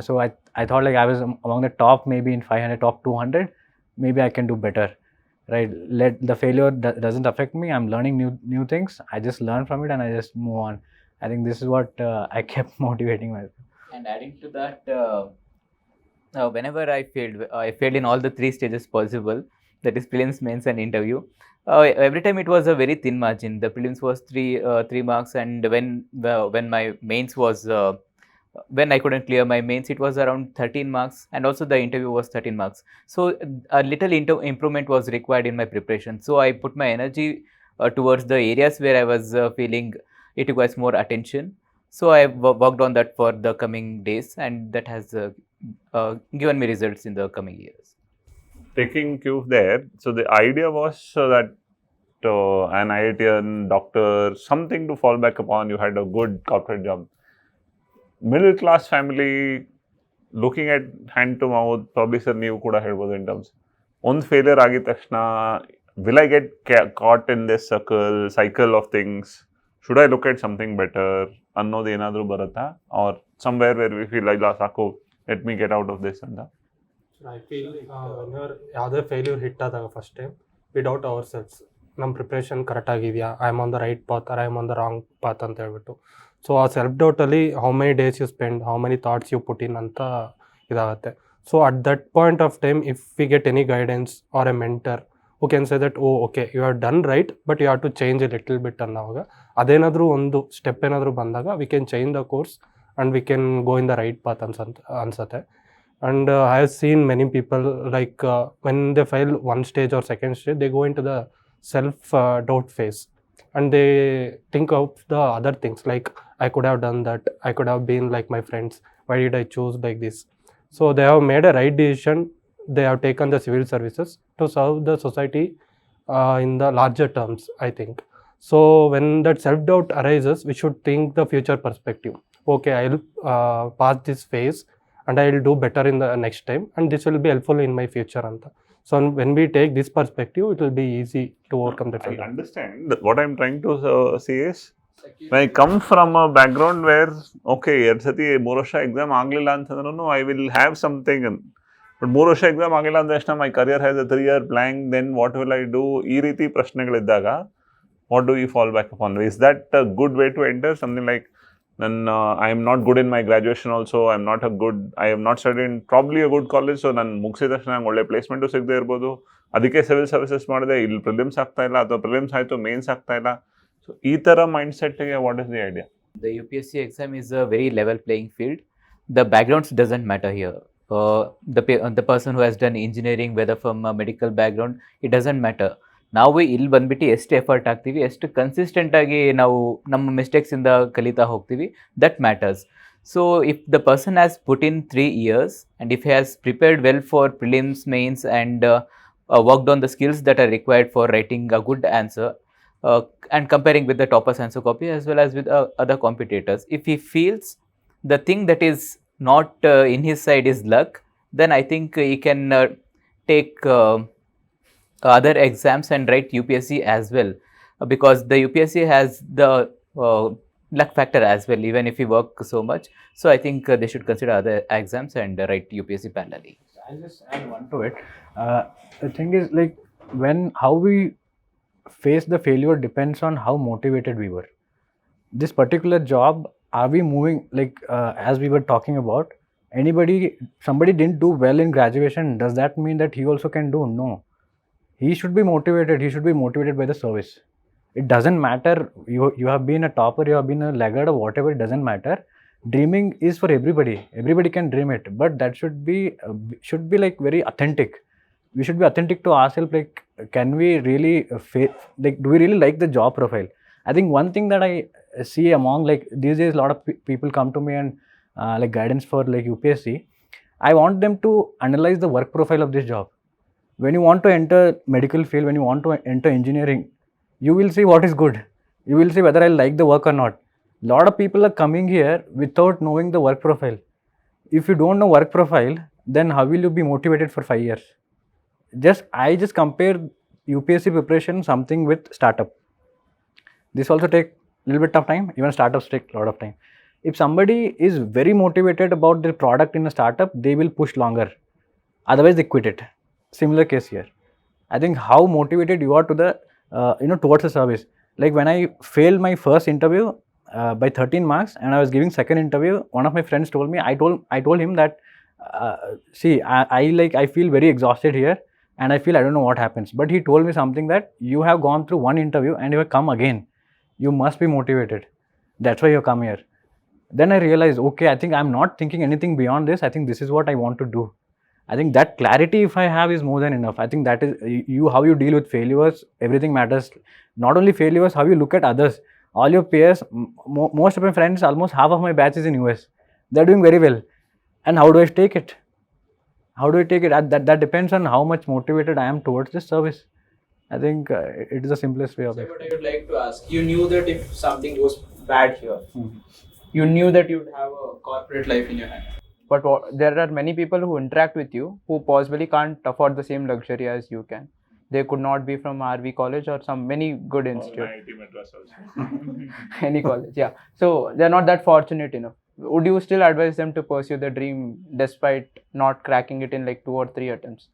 So I thought like I was among the top, maybe in 500, top 200. Maybe I can do better. Right? Let the failure doesn't affect me. I'm learning new things. I just learn from it and I just move on. I think this is what I kept motivating myself. And adding to that, whenever I failed in all the 3 stages possible, that is prelims, mains, and interview. Every time it was a very thin margin. The prelims was 3 marks, and when my mains was when I couldn't clear my mains, it was around 13 marks, and also the interview was 13 marks. So a little improvement was required in my preparation. So I put my energy towards the areas where I was feeling it requires more attention. So I worked on that for the coming days, and that has given me results in the coming years. Taking cue there, so the idea was so that an IITian doctor, something to fall back upon. You had a good corporate job. Middle class family, looking at hand to mouth, probably sir ನೀವು ಕೂಡ ಹೇಳ್ಬೋದು in terms. ಒಂದು failure ಆಗಿದ ತಕ್ಷಣ, will I get caught in this cycle of things? Should I look at something better? ಅನ್ನೋದು ಏನಾದರೂ ಬರುತ್ತಾ? Or somewhere where we feel like ಸಾಕು, let me get out of this ಅಂತ. I feel whenever ಯಾವುದೇ failure hit ಆದಾಗ first time we doubt ourselves. ನಮ್ಮ preparation correct ಆಗಿದೆಯಾ, I am on the right path or I am on the wrong path ಅಂತ ಹೇಳ್ಬಿಟ್ಟು. So ಆ self ಡೌಟಲ್ಲಿ how many days you spend, how many thoughts you put in ಅಂತ ಇದಾಗುತ್ತೆ. So at that point of time if we get any guidance or a mentor who can say that, oh okay, you have done right but you have to change a little bit ಅನ್ನೋವಾಗ, ಅದೇನಾದರೂ ಒಂದು step ಏನಾದರೂ ಬಂದಾಗ we can change the course and we can go in the right path ಅನ್ಸುತ್ತೆ. And I have seen many people like when they fail one stage or second stage, they go into the self-doubt phase and they think of the other things like, I could have done that, I could have been like my friends, why did I choose like this? So they have made a right decision. They have taken the civil services to serve the society in the larger terms, I think. So when that self-doubt arises, we should think the future perspective. Okay, I will pass this phase and I will do better in the next time, and this will be helpful in my future anta. So when we take this perspective, it will be easy to overcome the failure. I understand. What I'm trying to say is, when I come from a background where, okay, ersati 3 ವರ್ಷ exam ಆಗಲಿಲ್ಲ ಅಂತಂದ್ರೂ I will have something, but 3 ವರ್ಷ exam ಆಗಿಲ್ಲ ಅಂದ ತಕ್ಷಣ my career has a 3-year blank, then what will I do? ಈ ರೀತಿ ಪ್ರಶ್ನೆಗಳಿದ್ದಾಗ what do we fall back upon? Is that a good way to enter? Something like, then I am not good in my graduation also, I have not studied in probably a good college, so ನಾನು ಮುಗಿಸಿದ ತಕ್ಷಣ ನಂಗೆ ಒಳ್ಳೆ placement ಸಿಗದೆ ಇರ್ಬೋದು, ಅದಕ್ಕೆ civil services ಮಾಡಿದೆ, ಇಲ್ಲಿ ಪ್ರಿಲಿಮ್ಸ್ ಆಗ್ತಾ ಇಲ್ಲ, ಅಥವಾ ಪ್ರಿಲಿಮ್ಸ್ ಆಯಿತು ಮೇನ್ಸ್ ಆಗ್ತಾ ಇಲ್ಲ. ಸೊ ಈ ಥರ ಮೈಂಡ್ ಸೆಟ್ಗೆ what is the idea? The UPSC exam is a very level playing field. The backgrounds doesn't matter here. The person who has done engineering, whether from a medical background, it doesn't matter. ನಾವು ಇಲ್ಲಿ ಬಂದ್ಬಿಟ್ಟು ಎಷ್ಟು effort ಹಾಕ್ತೀವಿ, ಎಷ್ಟು consistent ಆಗಿ ನಾವು ನಮ್ಮ ಮಿಸ್ಟೇಕ್ಸಿಂದ ಕಲಿತಾ ಹೋಗ್ತೀವಿ, that matters. So if the person has put in 3 years and if he has prepared well for prelims, mains and worked on the skills that are required for writing a good answer, and comparing with the toppers answer copy as well as with other competitors. If he feels the thing that is not in his side is luck, then I think he can take other exams and write UPSC as well, because the UPSC has the luck factor as well, even if you work so much. So I think they should consider other exams and write UPSC parallelly. I'll just add one to it. The thing is, like, how we face the failure depends on how motivated we were. This particular job, are we moving, like, as we were talking about, somebody didn't do well in graduation, does that mean that he also can do? No. He should be motivated. He should be motivated by the service. It doesn't matter, you have been a topper, you have been a laggard or whatever, it doesn't matter. Dreaming is for everybody. Everybody can dream it, but that should be like very authentic. We should be authentic to ourselves. Like, can we really like, do we really like the job profile? I think one thing that I see among, like, these days, a lot of people come to me and like guidance for like UPSC. I want them to analyze the work profile of this job. When you want to enter medical field, when you want to enter engineering, you will see what is good. You will see whether I like the work or not. A lot of people are coming here without knowing the work profile. If you don't know work profile, then how will you be motivated for 5 years? I just compare UPSC preparation something with startup. This also take a little bit of time. Even startups take a lot of time. If somebody is very motivated about their product in a startup, they will push longer. Otherwise, they quit it. Similar case here. I think how motivated you are to the towards the service. Like, when I failed my first interview by 13 marks and I was giving second interview, one of my friends told me, I told him that, see, I feel very exhausted here and I feel I don't know what happens. But he told me something that you have gone through one interview and you have come again. You must be motivated. That's why you have come here. Then I realized, okay, I think I'm not thinking anything beyond this. I think this is what I want to do. I think that clarity, if I have, is more than enough. I think that is how you deal with failures. Everything matters. Not only failures, how you look at others. All your peers, most of my friends, almost half of my batch is in US. They're doing very well. And how do I take it? How do I take it? That depends on how much motivated I am towards this service. I think it is the simplest way of it. But I would like to ask, you knew that if something goes bad here, you knew that you would have a corporate life in your hand. But there are many people who interact with you who possibly can't afford the same luxury as you can. They could not be from RV college or many good institutes. IIT Madras also. Any college, yeah. So they're not that fortunate enough. Would you still advise them to pursue the dream despite not cracking it in like 2 or 3 attempts?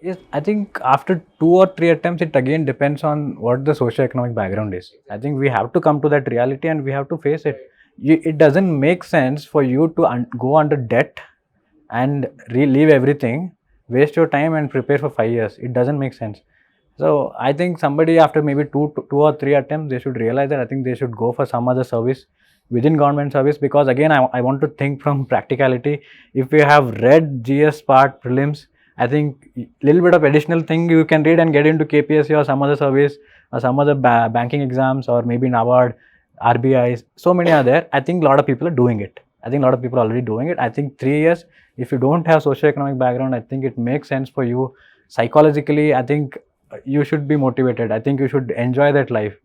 Yes, I think after 2 or 3 attempts, it again depends on what the socio-economic background is. I think we have to come to that reality and we have to face it. It doesn't make sense for you to go under debt and leave everything, waste your time and prepare for 5 years. It doesn't make sense. So I think somebody after maybe 2 or 3 attempts, they should realize that I think they should go for some other service within government service, because again, I want to think from practicality. If you have read GS part prelims, I think little bit of additional thing you can read and get into KPSC or some other service or some other banking exams or maybe NABARD, RBIs, so many are there. I think a lot of people are doing it. I think a lot of people are already doing it. I think 3 years, if you don't have socio-economic background, I think it makes sense for you. Psychologically, I think you should be motivated. I think you should enjoy that life.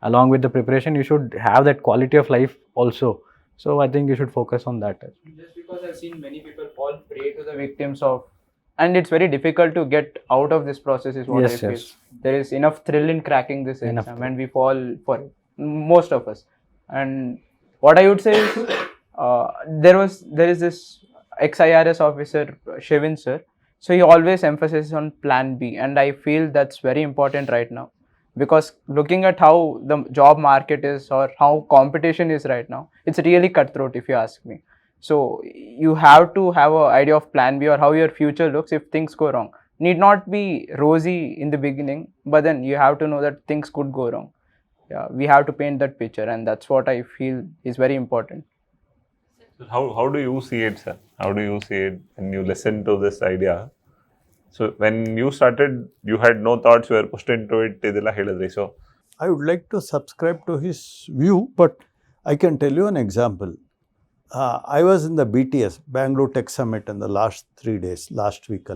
Along with the preparation, you should have that quality of life also. So I think you should focus on that. Just because I've seen many people fall prey to the victims of, and it's very difficult to get out of this process is what I feel. Yes. There is enough thrill in cracking this exam and we fall for it, most of us. And what I would say is, there is this ex-IRS officer, Shivin sir. So he always emphasizes on plan B, and I feel that's very important right now. Because looking at how the job market is or how competition is right now, it's really cutthroat if you ask me. So you have to have an idea of plan B or how your future looks if things go wrong. Need not be rosy in the beginning, but then you have to know that things could go wrong. Yeah, we have to paint that picture, and that's what I feel is very important. How do you see it, sir? How do you see it when you listen to this idea? So when you started, you had no thoughts, you were pushed into it. So I would like to subscribe to his view, but I can tell you an example. I was in the BTS, Bangalore Tech Summit, in the last 3 days, last week.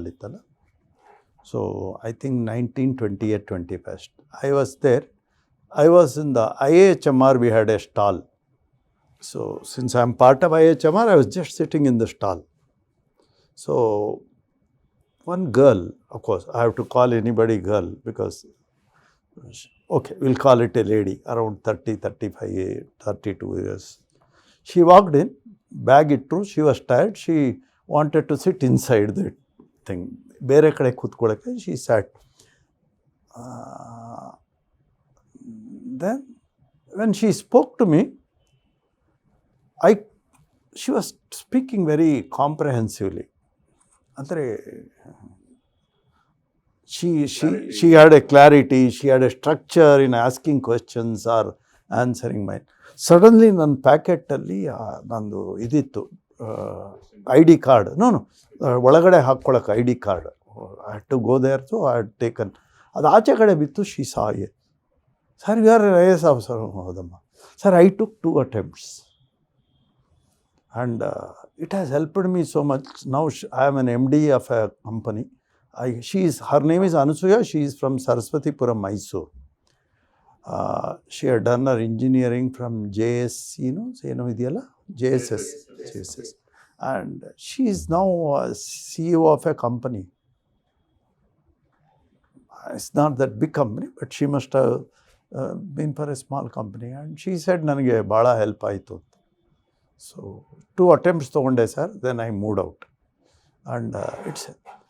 So I think 19, 20th, 21st. I was there. I was in the IHMR, we had a stall. So since I'm part of IHMR, I was just sitting in the stall. So one girl, of course, I have to call anybody girl because, okay, we'll call it a lady, around 30, 35, 32 years. She walked in, bag ittru, she was tired, she wanted to sit inside the thing. Bere kade kutkolake, she sat. Then when she spoke to me, she was speaking very comprehensively. She had a clarity, she had a structure in asking questions or answering mine. Suddenly, ನನ್ನ ಪ್ಯಾಕೆಟಲ್ಲಿ ನಂದು ಇದಿತ್ತು ID card. No, ಒಳಗಡೆ ಹಾಕ್ಕೊಳಕ್ಕೆ ID card. I had to go there, so I had taken. ಅದು ಆಚೆ ಕಡೆ ಬಿತ್ತು, she saw it. Sir, you are an IAS officer. ಹೌದಮ್ಮ. Sir, I took 2 attempts. And it has helped me so much. Now I am an MD of a company. Her name is Anusuya. She is from Saraswatipuram, Mysore. She had done her engineering from JSC, JSS. And she is now CEO of a company. It's not that big company, but she must have been for a small company. And she said, ನನಗೆ ಭಾಳ help ಆಯಿತು. So 2 attempts ತಗೊಂಡೆ sir, then I moved out. And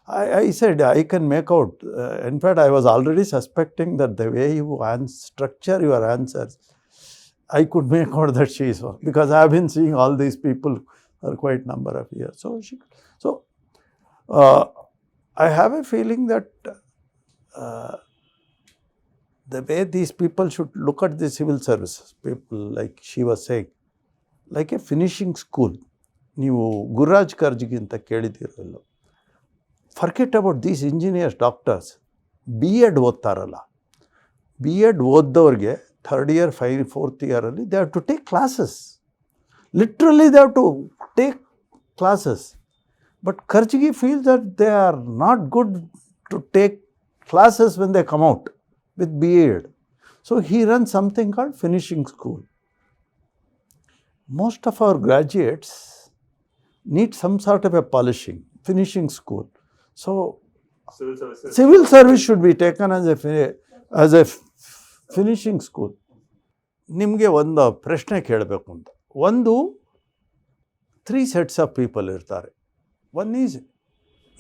I said, I can make out. In fact, I was already suspecting that the way you structure your answers, I could make out that she is one. Because I have been seeing all these people for quite number of years. So I have a feeling that the way these people should look at the civil services, people like she was saying, like a finishing school. ನೀವು ಗುರುರಾಜ್ ಕರ್ಜ್ಗಿಂತ ಕೇಳಿದ್ದೀರಲ್ಲ. Forget about these engineers, doctors, B.Ed ಓದ್ತಾರಲ್ಲ, B.Ed ಓದ್ದವ್ರಿಗೆ 3rd year, 4th year-ಅಲ್ಲಿ they have to take classes. Literally they have to take classes. But Karjagi feels that they are not good to take classes when they come out with B.Ed. So he runs something called finishing school. Most of our graduates need some sort of a polishing, finishing school. So civil service should be taken as a finishing school. ನಿಮಗೆ ಒಂದು ಪ್ರಶ್ನೆ ಕೇಳಬೇಕು ಅಂತ. ಒಂದು 3 sets of people ಇರ್ತಾರೆ. One is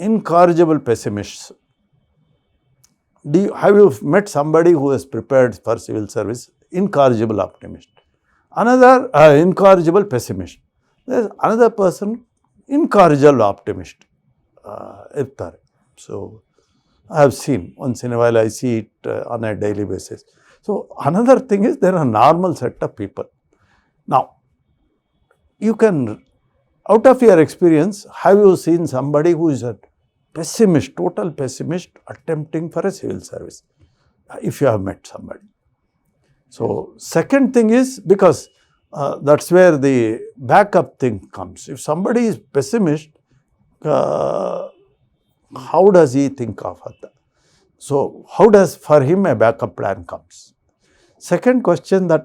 incorrigible pessimists. Have you met somebody who is prepared for civil service? Incorrigible optimist. Another incorrigible pessimist. There is another person, incorrigible optimist. Irtare. So I have seen, once in a while I see it on a daily basis. So another thing is there are a normal set of people. Now, you can, out of your experience, have you seen somebody who is a pessimist, total pessimist attempting for a civil service? If you have met somebody. So second thing is, because that's where the backup thing comes. If somebody is pessimist, how does he think of it? So how does for him a backup plan comes? Second question that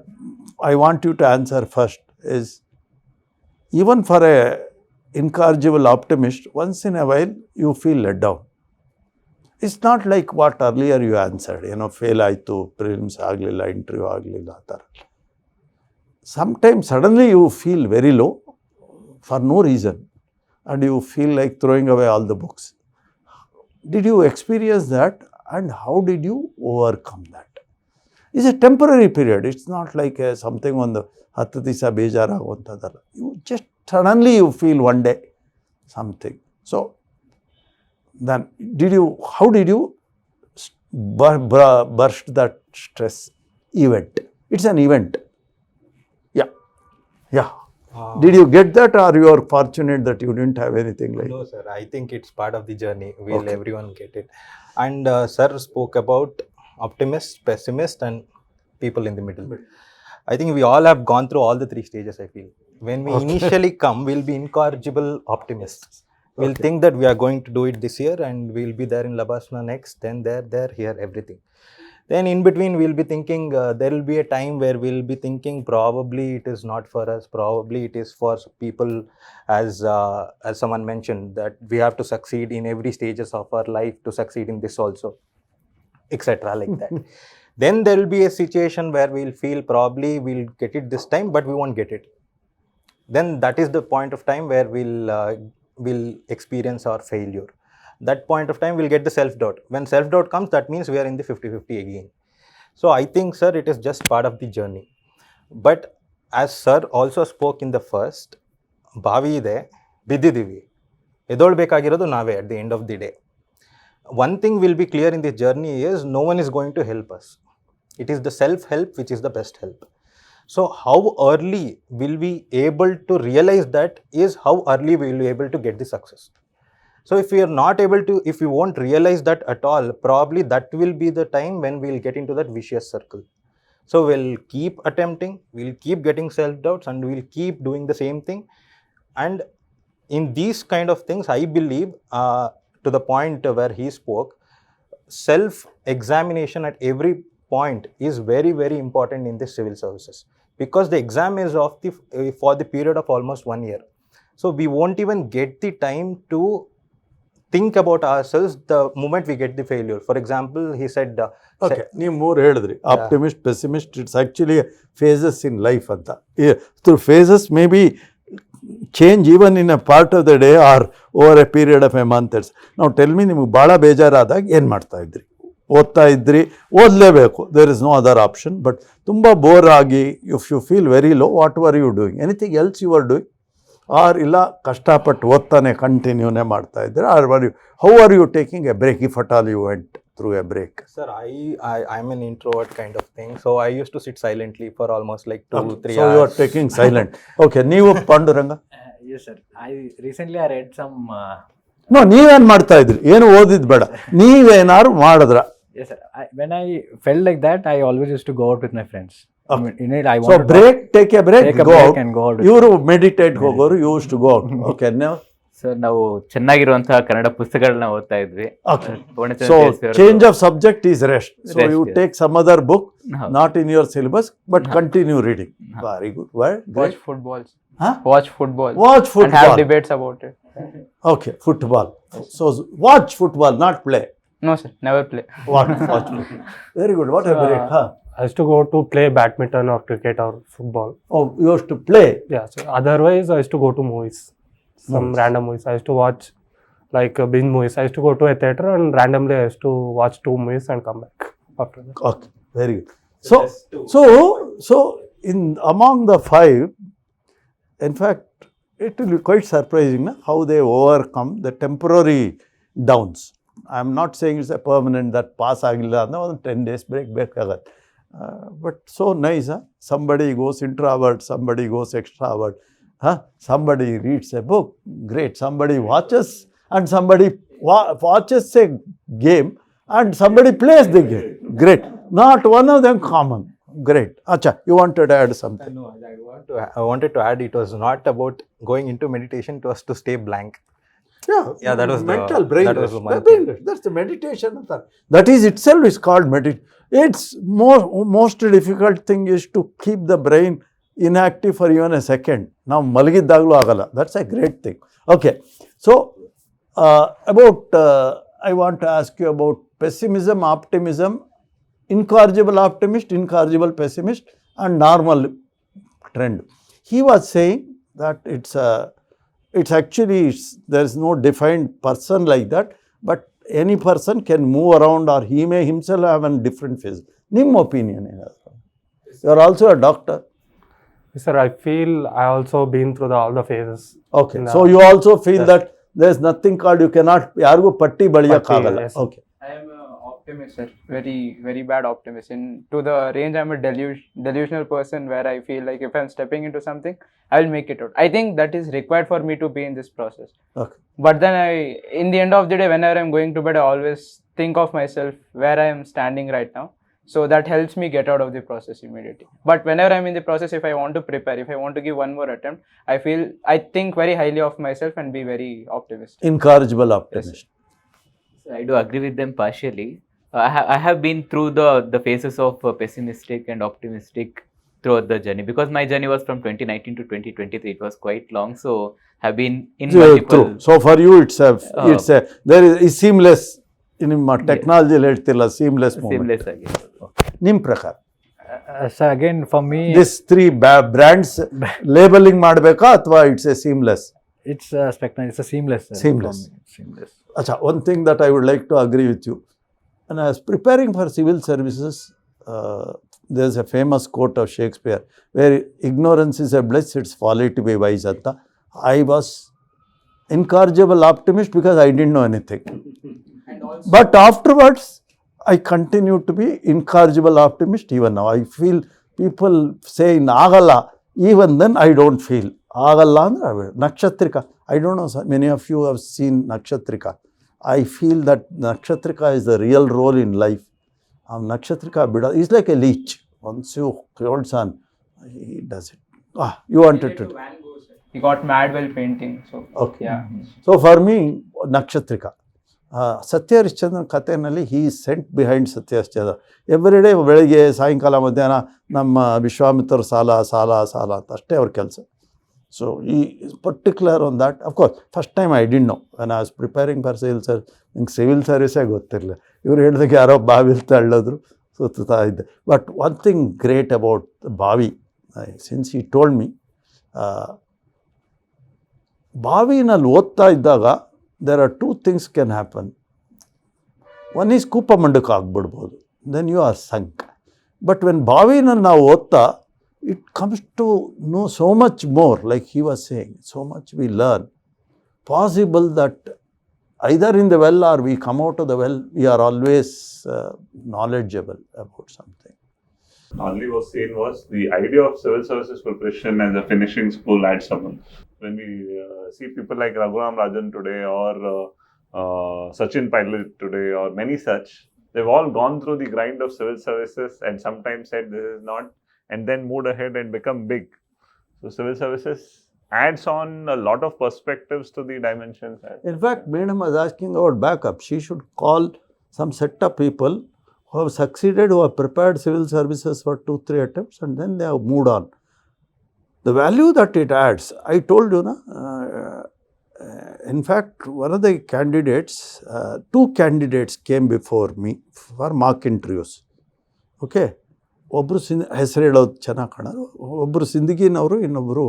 I want you to answer first is, even for a incorrigible optimist, once in a while you feel let down. It's not like what earlier you answered, fail ಆಯಿತು, prelims ಆಗಲಿಲ್ಲ, interview ಆಗಲಿಲ್ಲ ಆ ಥರ. Sometimes suddenly you feel very low for no reason and you feel like throwing away all the books. Did you experience that, and how did you overcome that? It's a temporary period. It's not like something on the 10 ದಿವಸ ಬೇಜಾರಾಗುವಂಥದ್ದಲ್ಲ. You just suddenly you feel one day something. So then how did you burst that stress event? It's an event. Yeah. Did you get that, or you are fortunate that you didn't have anything like that? No, sir. I think it's part of the journey. Everyone get it. And sir spoke about optimist, pessimist, and people in the middle. I think we all have gone through all the 3 stages, I feel. When we initially come, we'll be incorrigible optimists. We'll think that we are going to do it this year and we'll be there in Labasna next, then there, here, everything. Then in between we'll be thinking there will be a time where we'll be thinking probably it is not for us, probably it is for people, as someone mentioned that we have to succeed in every stages of our life to succeed in this also, etc. like that. Then there will be a situation where we'll feel probably we'll get it this time but we won't get it. Then that is the point of time where we'll experience our failure. That point of time we'll get the self-doubt. When self-doubt comes, that means we are in the 50-50 again. So I think, sir, it is just part of the journey. But as sir also spoke in the first, ಬಾವಿ ಇದೆ, ಬಿದ್ದಿದ್ದೀವಿ, ಎದೊಳ್ಬೇಕಾಗಿರೋದು ನಾವೇ at the end of the day. One thing will be clear in this journey is no one is going to help us. It is the self-help which is the best help. So how early will we able to realize that is how early we will be able to get the success. So if we are not able to, if we won't realize that at all, probably that will be the time when we'll get into that vicious circle. So we'll keep attempting, we'll keep getting self-doubts and we'll keep doing the same thing. And in these kind of things, I believe to the point where he spoke, self-examination at every point is very, very important in the civil services. Because the exam is for the period of almost 1 year. So we won't even get the time to think about ourselves the moment we get the failure. For example, he said... okay, ನೀವು ಮೂರು ಹೇಳಿದ್ರಿ, optimist, pessimist, it's actually phases in life ಅಂತ. Through phases maybe change even in a part of the day or over a period of a month. ನಾವು tell me, ನಿಮ್ಗೆ ಭಾಳ ಬೇಜಾರಾದಾಗ ಏನು ಮಾಡ್ತಾ ಇದ್ರಿ? ಓದ್ತಾ ಇದ್ರಿ, ಓದಲೇಬೇಕು, there is no other option. But ತುಂಬ ಬೋರ್ ಆಗಿ if you feel very low, what are you doing? Anything else you are doing? R ಇಲ್ಲ ಕಷ್ಟಪಟ್ಟು ಓದ್ತಾನೆ ಕಂಟಿನ್ಯೂನೇ ಮಾಡ್ತಾ ಇದ್ದೀರಾ? Or how are you taking a break if at all you went through a break? Sir, I'm an introvert kind of thing. So I used to sit silently for almost like 2-3 So hours. you are taking silent. Okay, ನೀವು Panduranga? Yes, sir. Recently I read some... no, ನೀವೇನು ಮಾಡ್ತಾ ಇದ್ರಿ? ಏನು ಓದಿದ್ ಬೇಡ, ನೀವೇನಾದ್ರು ಮಾಡಿದ್ರ? Yes, sir. When I felt like that, I always used to go out with my friends. Okay. In it, I So wanted break, take a break, take a go break out. and go out with ಇವರು meditate ಹೋಗೋರು, use to go out. Okay, ನಾವು sir ನಾವು ಚೆನ್ನಾಗಿರುವಂತಹ ಕನ್ನಡ ಪುಸ್ತಕಗಳನ್ನ ಓದ್ತಾ ಇದ್ವಿ. okay. So change of subject is rest. So Rest, you yes. take some other book, ಹೌದು. not in your syllabus, but continue reading. Very good. Why? Watch footballs. Huh? Watch football. Watch And have football. debates about it. Okay, football. So watch football, not play. No, sir. Never play. Watch football. Very good. What a break, huh? I used to go to play badminton or cricket or football. Oh, you used to play. Yeah, so otherwise I used to go to movies, some Movies. random movies. I used to watch like binge movies. I used to go to a theater and randomly I used to watch 2 movies and come back after that. Okay, very good. So in among the 5, in fact, it will be quite surprising how they overcome the temporary downs. I am not saying it's a permanent that pass agilla andra ಒಂದು 10 days break ಬೇಕಾಗತ್ತೆ. But so nice, huh? Somebody goes introvert, somebody goes extrovert, huh? Somebody reads a book, great. Somebody watches and somebody watches a game and somebody plays the game, great. Not one of them common, great. Acha, you wanted to add something? No, I wanted to add, it was not about going into meditation, it was to stay blank. Yeah, that was the mental brain that was rest. one The thing. brain rest. That's the meditation. That is itself is called meditation. It's most difficult thing is to keep the brain inactive for even a second. Now malgiddaglu agala. That's a great thing. Okay, so I want to ask you about pessimism, optimism, incorrigible optimist, incorrigible pessimist, and normal trend. He was saying that it's actually there is no defined person like that, but any person can move around or he may himself have a different phase. Nim opinion ಏನಾದ್ರು? You are also a doctor. Yes, sir, I feel I also been through all the phases. Okay, so you also feel that there is nothing called you cannot ಯಾರಿಗೂ ಪಟ್ಟಿ ಬಳಿಯಕ್ಕಾಗಲ್ಲ. Yes. Okay. I am an optimist, sir. Very, very bad optimist. To the range, I'm a delusional person where I feel like if I'm stepping into something, I will make it out. I think that is required for me to be in this process. Okay. But then in the end of the day, whenever I'm going to bed, I always think of myself where I am standing right now. So that helps me get out of the process immediately. But whenever I'm in the process, if I want to prepare, if I want to give one more attempt, I think very highly of myself and be very optimistic. Incorrigible optimist. So I do agree with them partially. I have been through the phases of pessimistic and optimistic throughout the journey, because my journey was from 2019 to 2023. It was quite long, so have been in multiple. True. So for you, it's a there is seamless. ನಿಮ್ಮ Yes. ಟೆಕ್ನಾಲಜಿಯಲ್ಲಿ ಹೇಳ್ತಿಲ್ಲ seamless Seamless again. ನಿಮ್ಮ ಪ್ರಕಾರ So again, for me, this 3 brands labelling ಮಾಡಬೇಕಾ ಅಥವಾ it's A seamless? it's it's a seamless. Seamless. For me. Seamless. Acha, one thing that I would like to agree with you. When I was preparing for civil services, there's a famous quote of Shakespeare, where ignorance is a bliss, it's folly to be wise. Anta. I was incorrigible optimist because I didn't know anything. But afterwards, I continue to be incorrigible optimist even now. I feel people say in Agala, even then I don't feel. Agala andre Nakshatrika. I don't know, many of you have seen Nakshatrika. I feel that Nakshatrika is the real role in life. Nakshatrika bida is like a leech. Once you hold on, he does it. You wanted to. He got mad while painting. So Okay. yeah. So for me, Nakshatrika. ಸತ್ಯ ಹರಿಶ್ಚಂದ್ರನ ಕಥೆಯಲ್ಲಿ ಹೀ scent behind Satya Harishchandra. Every day ಬೆಳಗ್ಗೆ ಸಾಯಂಕಾಲ ಮಧ್ಯಾಹ್ನ ನಮ್ಮ ವಿಶ್ವಾಮಿತ್ರರು ಸಾಲ ಅಂತ ಅಷ್ಟೇ ಅವ್ರ ಕೆಲಸ. ಸೊ ಈ particular on that. Of course first time I didn't know when I was preparing for ನಂಗೆ ಸಿವಿಲ್ ಸರ್ವಿಸೇ ಗೊತ್ತಿರಲಿಲ್ಲ. ಇವ್ರು ಹೇಳಿದಾಗ ಯಾರೋ ಬಾವಿಲ್ ತಳ್ಳೋದ್ರು, ಸುತ್ತಾ ಇದ್ದೆ. But one thing great about ಬಾವಿ, ಸಿನ್ಸ್ ಈ ಟೋಲ್ಡ್ ಮೀ, ಬಾವಿನಲ್ಲಿ ಓದ್ತಾ ಇದ್ದಾಗ there are 2 things can happen. One is ಕೂಪ Mundaka ಆಗ್ಬಿಡ್ಬೋದು, then you are sunk. But when ಬಾವಿನಲ್ಲಿ ನಾವು ಓದ್ತಾ, it comes to know so much more, like he was saying, so much we learn. Possible that either in the well or we come out of the well, we are always knowledgeable about something. Ali was saying was the idea of civil services preparation as a finishing school at someone. When we see people like Raghuram Rajan today or Sachin Pilot today or many such, they've all gone through the grind of civil services and sometimes said this is not, and then moved ahead and become big. So civil services adds on a lot of perspectives to the dimensions. In fact, Madam was asking about backup. She should call some set of people who have succeeded, who have prepared civil services for 2-3 attempts, and then they have moved on. The value that it adds, I told you, in fact, one of the candidates, 2 candidates came before me for mock interviews. Okay? ಒಬ್ಬರು ಹೆಸರು ಹೇಳೋದು ಚೆನ್ನಾಗಿ ಕಾಣೋರು, ಒಬ್ಬರು ಸಿಂದಗಿನವರು, ಇನ್ನೊಬ್ಬರು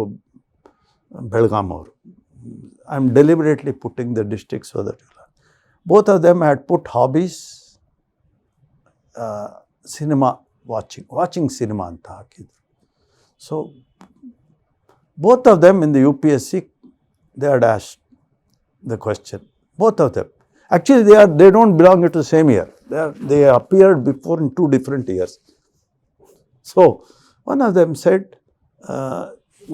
ಬೆಳಗಾಂ ಅವರು. I am deliberately putting the district so that both of them had put hobbies, cinema watching cinema ಅಂತ ಹಾಕಿದ್ರು. So both of them in the UPSC, they had asked the question. Both of them. Actually, they don't belong to the same year. They appeared before in 2 different years. So one of them said,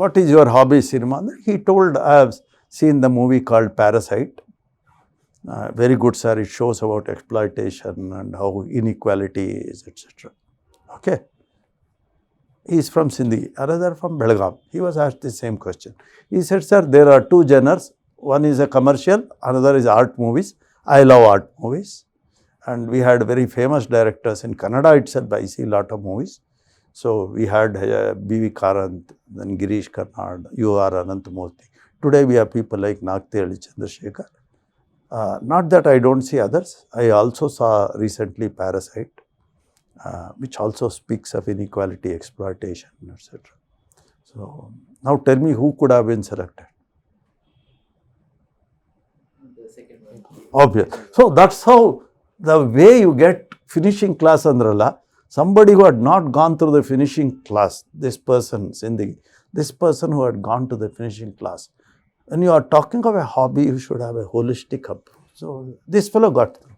what is your hobby, cinema? He told, I have seen the movie called Parasite. Very good, sir. It shows about exploitation and how inequality is, etc. Okay. He is from Sindhi, another from Belgaum. He was asked the same question. He said, sir, there are 2 genres. One is a commercial, another is art movies. I love art movies. And we had very famous directors in Kannada itself. I see a lot of movies. So we had B.V. Karant, then Girish Karnad, U.R. Anantamurthy. Today we have people like Nagtiyalli Chandrasekhar. Not that I don't see others. I also saw recently Parasite, which also speaks of inequality, exploitation, etc. So now tell me, who could have been selected? The second one. Obvious. So that's how the way you get finishing class andralla, somebody who had not gone through the finishing class, this person who had gone to the finishing class. When you are talking of a hobby, you should have a holistic approach. So this fellow got through.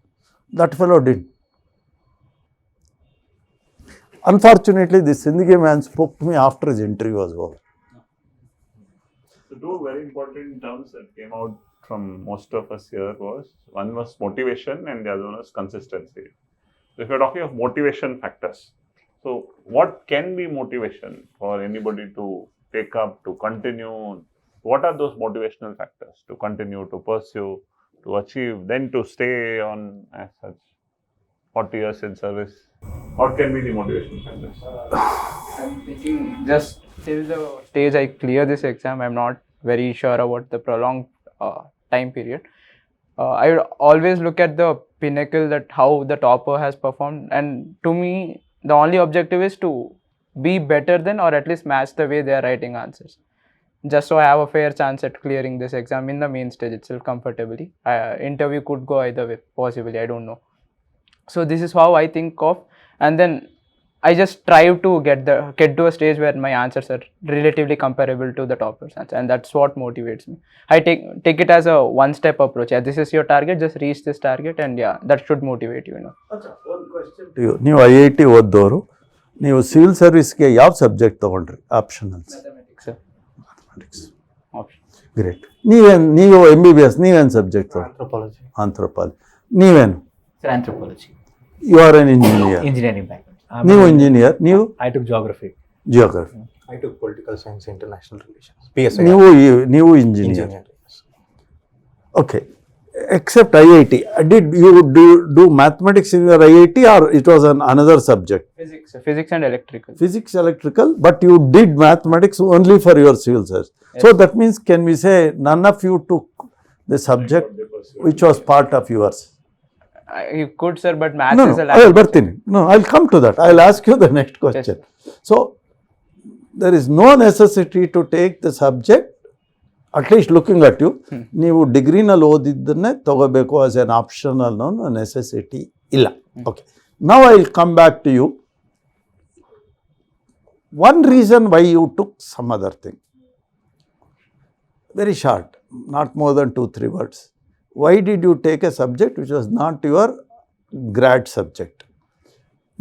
That fellow didn't. Unfortunately, this Sindhi man spoke to me after his interview was over. So 2 very important terms that came out from most of us here was, one was motivation and the other one was consistency. So if you're talking of motivation factors, so what can be motivation for anybody to take up, to continue? What are those motivational factors to continue, to pursue, to achieve, then to stay on as such? 40 years in service? What can be the motivation factors? I'm thinking just till the stage I clear this exam, I'm not very sure about the prolonged time period. I would always look at the pinnacle, that how the topper has performed, and to me the only objective is to be better than, or at least match the way they are writing answers, just so I have a fair chance at clearing this exam in the main stage itself comfortably. Interview could go either way, possibly, I don't know. So this is how I think of, and then I just strive to get to a stage where my answers are relatively comparable to the topper's answer, and that's what motivates me. I take it as a one-step approach. Yeah, this is your target, just reach this target, and yeah, that should motivate you. ನೀವು I I T ಓದ್ದವರು, ನೀವು civil ಸರ್ವಿಸ್ಗೆ ಯಾವ subject ತೊಗೊಂಡ್ರಿ? Optionals. Mathematics. Great. ನೀವು M B B S ನೀವೇನು subject ತೊಗೊಂಡ್ರಿ? Anthropology. ನೀವೇನು? Sir, anthropology. You are an engineer. Engineering background. ನೀವು ಇಂಜಿನಿಯರ್, ನೀವು? I took geography. Geography. I took political science, international relations. PSI. ನೀವು engineer. Engineer. Yes. Okay. Except IIT, did you do mathematics in your IIT, or it was another subject? Physics and electrical. Physics, electrical, but you did mathematics only for your civil service. Yes. So that means, can we say none of you took the subject which was part of yours? You could, sir, but maths No, is a I'll language. Bartini. No, I'll come to that. I'll ask you the next question. So there is no necessity to take the subject, at least looking at you. ನೀವು ಡಿಗ್ರಿನಲ್ಲಿ ಓದಿದ್ದನ್ನೇ ತಗೋಬೇಕು as an optional ಅನ್ನೋ necessity ಇಲ್ಲ. Okay, now I will come back to you. One reason why you took some other thing, very short, not more than 2-3 words. Why did you take a subject which was not your grad subject?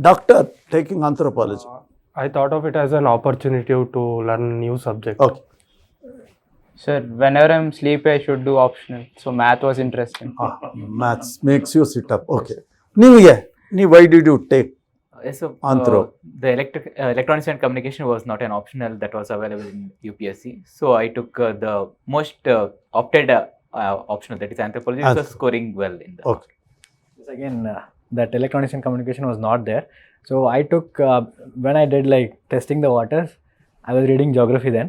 Doctor taking anthropology. I thought of it as an opportunity to learn new subject. Okay. Sir, whenever I'm sleepy, I should do optional. So math was interesting. Maths makes you sit up. Okay. Why did you take? Yes, so Anthro. The electronics and communication was not an optional that was available in UPSC. So I took the most opted optional, that is anthropology, which was scoring well in the. Okay. Yes, again, that electronics and communication was not there. So I took, when I did like testing the waters, I was reading geography then.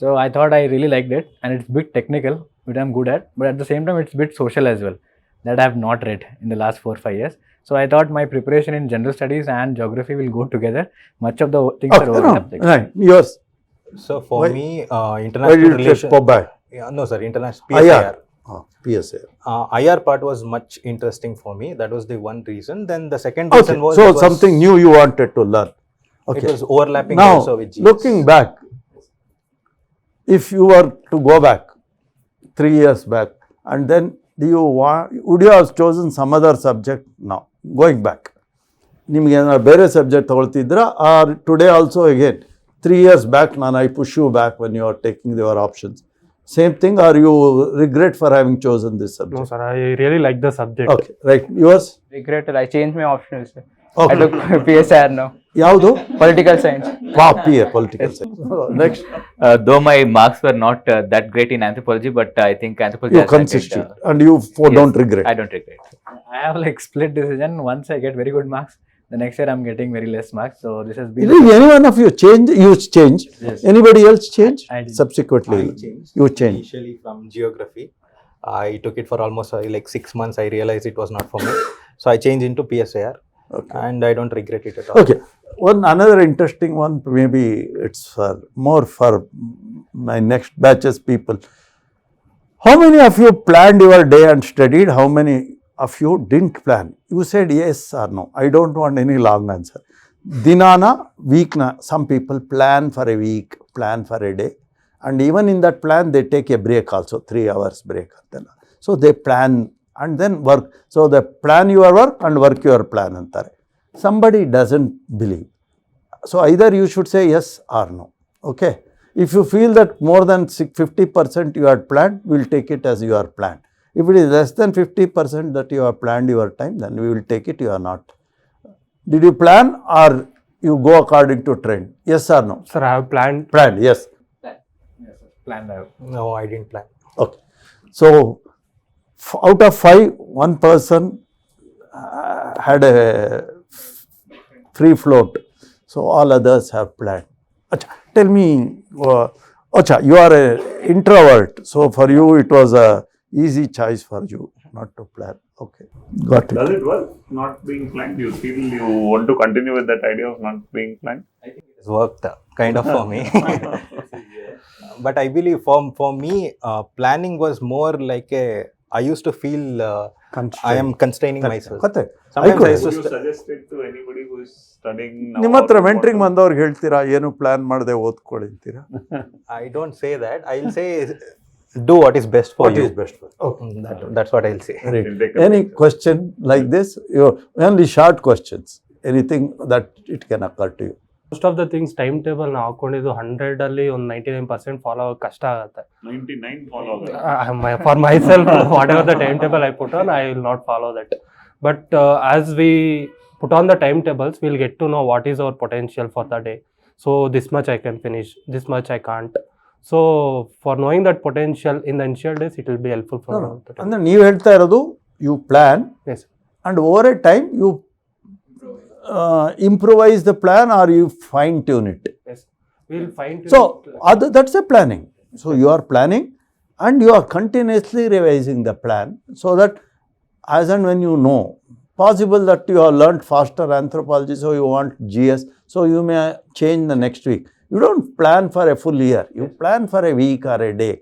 So I thought I really liked it, and it's a bit technical, which I'm good at, but at the same time it's a bit social as well, that I have not read in the last 4-5 years. So I thought my preparation in general studies and geography will go together. Much of the things are overlapped. Right. Yours. So for Why- me, Why international did you take relations. POBAC? Yeah, no, sir, international IR. PSIR. PSA. IR part was much interesting for me. That was the one reason. Then the second Okay. reason was So it was- something new you wanted to learn. Okay. It was overlapping Now, also with GS. looking back, if you were to go back 3 years back, and then would you have chosen some other subject now, going back? ನಿಮಗೆ ಏನಾದ್ರು ಬೇರೆ subject ತಗೊಳ್ತಿದ್ರಾ, or today also again 3 years back I push you back when you are taking your options? Same thing, or you regret for having chosen this subject? No, sir, I really like the subject. Okay, right. Yours? Regretted. I changed my optional, sir. Okay. I took PSR now. ಯಾವುದು? Political science. Wow, PA, political science. Next, Though my marks were not that great in anthropology, but I think anthropology you has landed, consistent and you don't regret. I don't regret. I have like split decision. Once I get very good marks, the next year I'm getting very less marks. So this has been. Did any one of you change? You change? Yes. Anybody else change? I did. Subsequently, I changed. you change. Initially from geography. I took it for almost like 6 months. I realized it was not for me. So I changed into PSIR. Okay. And I don't regret it at all. Okay. Another interesting one, maybe it's more for my next batches people. How many of you planned your day and studied? How many of you didn't plan? You said yes or no. I don't want any long answer. Dinana, weekna, some people plan for a week, plan for a day. And even in that plan, they take a break also, 3 hours break. So they plan and then work. So they plan your work and work your plan antare. Somebody doesn't believe. So either you should say yes or no. Okay. If you feel that more than 50% you had planned, we'll take it as you are planned. If it is less than 50% that you have planned your time, then we will take it, you are not. Did you plan or you go according to trend? Yes or no? Sir, I have planned. Planned, yes. Planned out. No, I didn't plan. Okay. So out of 5, one person had a free float. So all others have planned. Acha, tell me, you are an introvert. So for you, it was a easy choice for you not to plan. Okay, got it. Does it work? Not being planned? You feel you want to continue with that idea of not being planned? It's worked kind of for me. But I believe for me, planning was more like I used to feel I am constraining myself. Correct. Sometimes I used Would to you suggest it to anybody who is studying now? ನಿಮ್ಮ ಹತ್ರ or want mentoring to- ಬಂದವ್ರಿಗೆ ಹೇಳ್ತೀರಾ ಏನು plan ಮಾಡದೆ ಓದ್ಕೊಳ್ಳಿ ಅಂತೀರಾ? I don't say that. I'll say do what is best for What you. is best for you? Okay. That's what I'll say. Right. We'll take a Any break. question like this? You only short questions. Anything that it can occur to you. Most of the things time table ನಾವು ಹಾಕೊಂಡಿದ್ದು 100 ಅಲ್ಲಿ ಒಂದು 99% follow ಆಗೋದು ಕಷ್ಟ ಆಗುತ್ತೆ. 99 follow. For myself, whatever the timetable I put on, I will not follow that. But as we put on the timetables, we'll get to know what is our potential for the day. So this much I can finish, this much I can't. So for knowing that potential in the initial days, it will be helpful for No. us. ಅಂದ್ರೆ ನೀವು ಹೇಳ್ತಾ ಇರೋದು you plan Yes. and over a time you improvise the plan or you fine tune it. Yes. We'll find. So that's a planning. So you are planning and you are continuously revising the plan so that as and when you know, possible that you have learnt faster anthropology, so you want GS, so you may change the next week. You don't plan for a full year. You plan for a week or a day.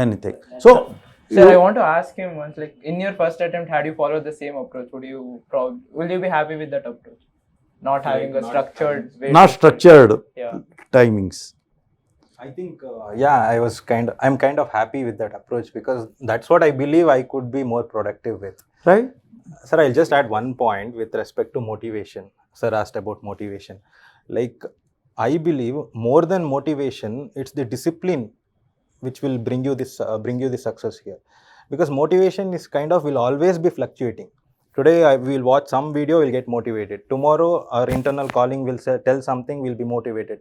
Anything. So, Sir, I want to ask him once, like in your first attempt, had you followed the same approach, will you be happy with that approach? Not having a structured way. not to- structured Yeah. timings. I think, I'm kind of happy with that approach because that's what I believe I could be more productive with. Right? Sir, I'll just add one point with respect to motivation. Sir asked about motivation. Like, I believe more than motivation, it's the discipline which will bring you this success here. Because motivation is will always be fluctuating. Today, we'll watch some video, we'll get motivated. Tomorrow, our internal calling will tell something, we'll be motivated.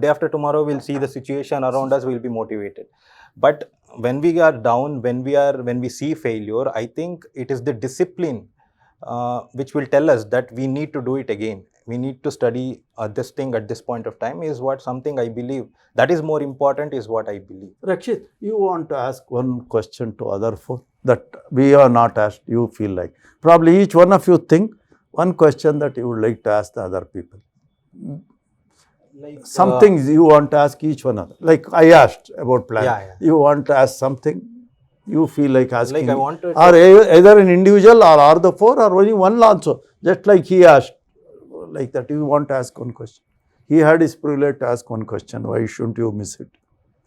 Day after tomorrow, we'll see the situation around us, we'll be motivated. But when we are down, when we see failure, I think it is the discipline which will tell us that we need to do it again. We need to study this thing at this point of time is what something I believe. That is more important is what I believe. Rakshit, you want to ask one question to other four that we are not asked, you feel like. Probably each one of you think one question that you would like to ask the other people. Like, Some things you want to ask each one other. Like I asked about plan. Yeah. You want to ask something, you feel like asking. Like I want to. Or either an individual or are the four or only one also. Just like he asked, like that you want to ask one question. He had his privilege to ask one question. Why shouldn't you miss it?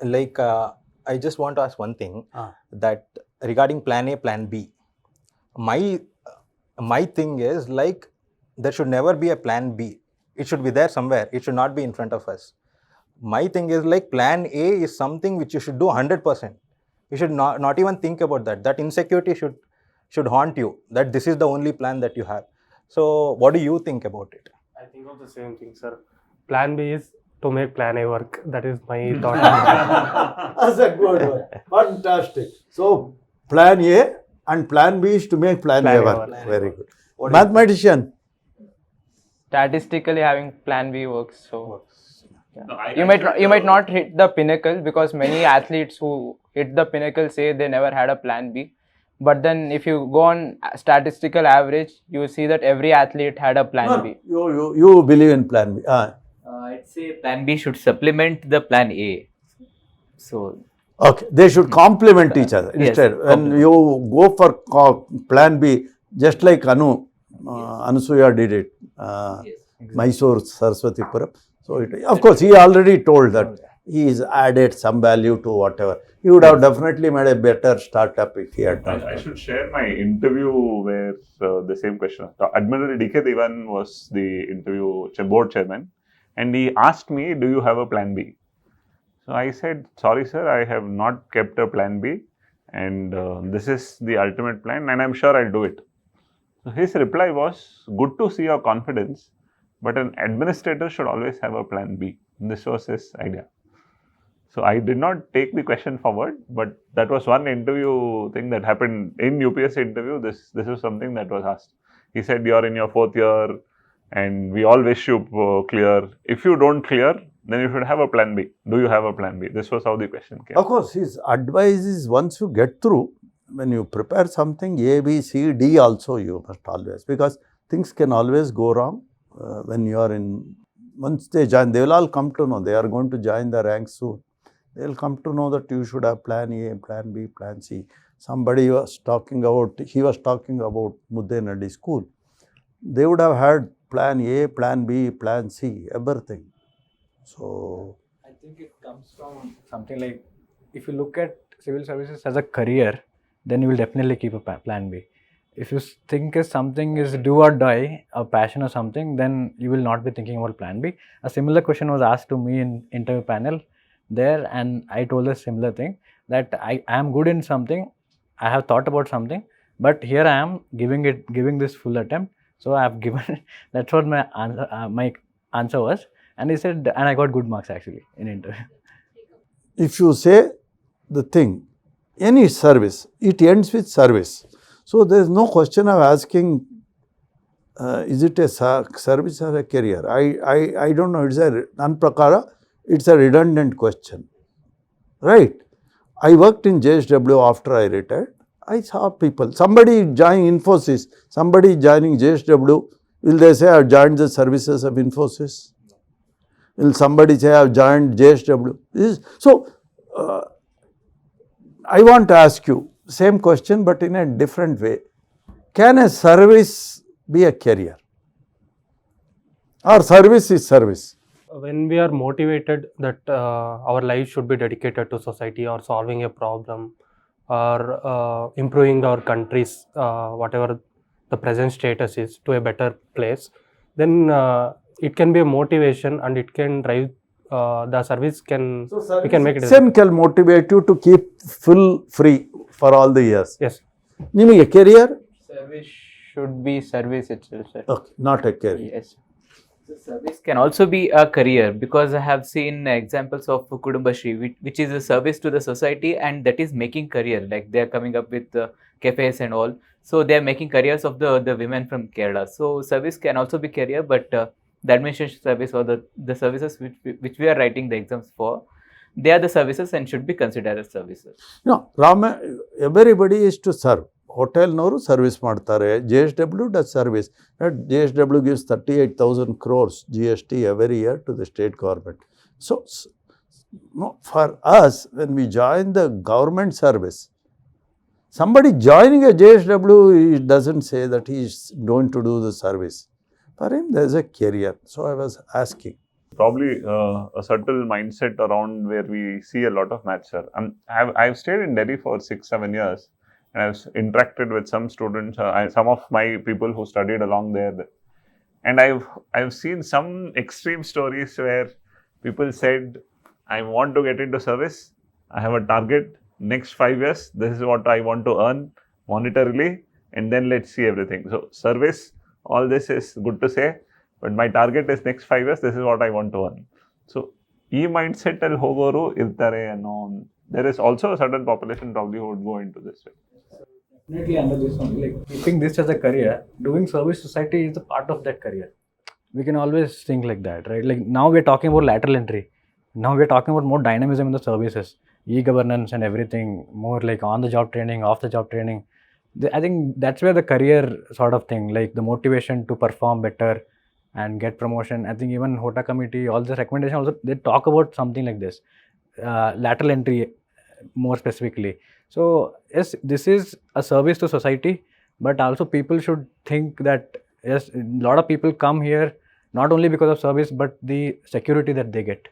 Like I just want to ask one thing that regarding plan A, plan B. My thing is like there should never be a plan B. It should be there somewhere. It should not be in front of us. My thing is like plan A is something which you should do 100%. You should not even think about that. That insecurity should haunt you. That this is the only plan that you have. So what do you think about it? I think of the same thing, sir. Plan B is to make plan A work. That is my thought. That's a good one. Fantastic. So plan A and plan B is to make plan A work. Very good. Mathematician. Statistically, having plan B works. So yeah. No, you might not hit the pinnacle because many athletes who hit the pinnacle say they never had a plan B. But then if you go on statistical average, you see that every athlete had a plan B. You believe in plan B. I'd say plan B should supplement the plan A. So Okay, they should complement each other. Yes, Instead, when you go for plan B, just like Anusuya did it, Mysore Saraswati Puram. So, of course, he already told that he has added some value to whatever. He would have definitely made a better startup if he had done. I should share my interview where the same question. Admiral D.K. Devan was the board chairman, and he asked me, "Do you have a plan B?" So I said, "Sorry, sir, I have not kept a plan B, and this is the ultimate plan, and I'm sure I'll do it." So his reply was, "Good to see your confidence, but an administrator should always have a plan B." This was his idea. So I did not take the question forward, but that was one interview thing that happened in UPSC interview. This is something that was asked. He said, "You're in your 4th year, and we all wish you clear. If you don't clear, then you should have a plan B. Do you have a plan B?" This was how the question came. Of course, his advice is once you get through, when you prepare something, A, B, C, D also you must always, because things can always go wrong when you are in, once they join, they will all come to know, they are going to join the ranks soon. They will come to know that you should have plan A, plan B, plan C. Somebody was talking about, he was talking about Muddenadi school. They would have had plan A, plan B, plan C, everything. So I think it comes from something like, if you look at civil services as a career, then you will definitely keep a plan B. If you think is something is do or die, a passion or something, then you will not be thinking about plan B. A similar question was asked to me in interview panel there, and I told a similar thing, that I am good in something, I have thought about something, but here I am giving this full attempt. So I have given, that's what my answer was. And he said, and I got good marks actually in interview. if you say the thing, any service, it ends with service. So there is no question of asking, is it a service or a career? I don't know, it's a non-prakara, it's a redundant question, right? I worked in JSW after I retired. I saw people, somebody joining Infosys, somebody joining JSW, will they say I have joined the services of Infosys? Will somebody say I have joined JSW? So, I want to ask you same question but in a different way. Can a service be a career? Or service is service? When we are motivated that our life should be dedicated to society or solving a problem or improving our country's whatever the present status is to a better place, then it can be a motivation and it can drive the service can, we can make it. Same can motivate you to keep full free for all the years. Yes. Naming a career? Service should be service itself, sir. Okay, not a career. Yes. So service can also be a career, because I have seen examples of Kudumbashri, which is a service to the society, and that is making career. Like they are coming up with cafes and all. So they are making careers of the women from Kerala. So service can also be career, but the administration service or the services which we are writing the exams for, they are the services and should be considered as services. No, everybody is to serve. Hotel noru service ಮಾಡ್ತಾರೆ. JSW does service. JSW gives 38,000 crores GST every year to the state government. So, no, for us, when we join the government service, somebody joining a JSW, he doesn't say that he is going to do the service. For him, there is a career. So, I was asking. Probably a subtle mindset around where we see a lot of maths, sir. I've stayed in Delhi for 6-7 years. And I've interacted with some students, some of my people who studied along there, and I've seen some extreme stories where people said, "I want to get into service. I have a target. Next 5 years, this is what I want to earn monetarily, and then let's see everything." So service, all this is good to say, but my target is next 5 years. This is what I want to earn. So, e mindset al hogoru irtare and there is also a certain population probably who would go into this way. Definitely under this one, like keeping this as a career, doing service society is a part of that career. We can always think like that, right? Like now we're talking about lateral entry. Now we're talking about more dynamism in the services, e-governance and everything, more like on-the-job training, off-the-job training. I think that's where the career sort of thing, like the motivation to perform better and get promotion. I think even HOTA committee, all the recommendation also, they talk about something like this, lateral entry more specifically. So yes, this is a service to society, but also people should think that yes, a lot of people come here not only because of service, but the security that they get.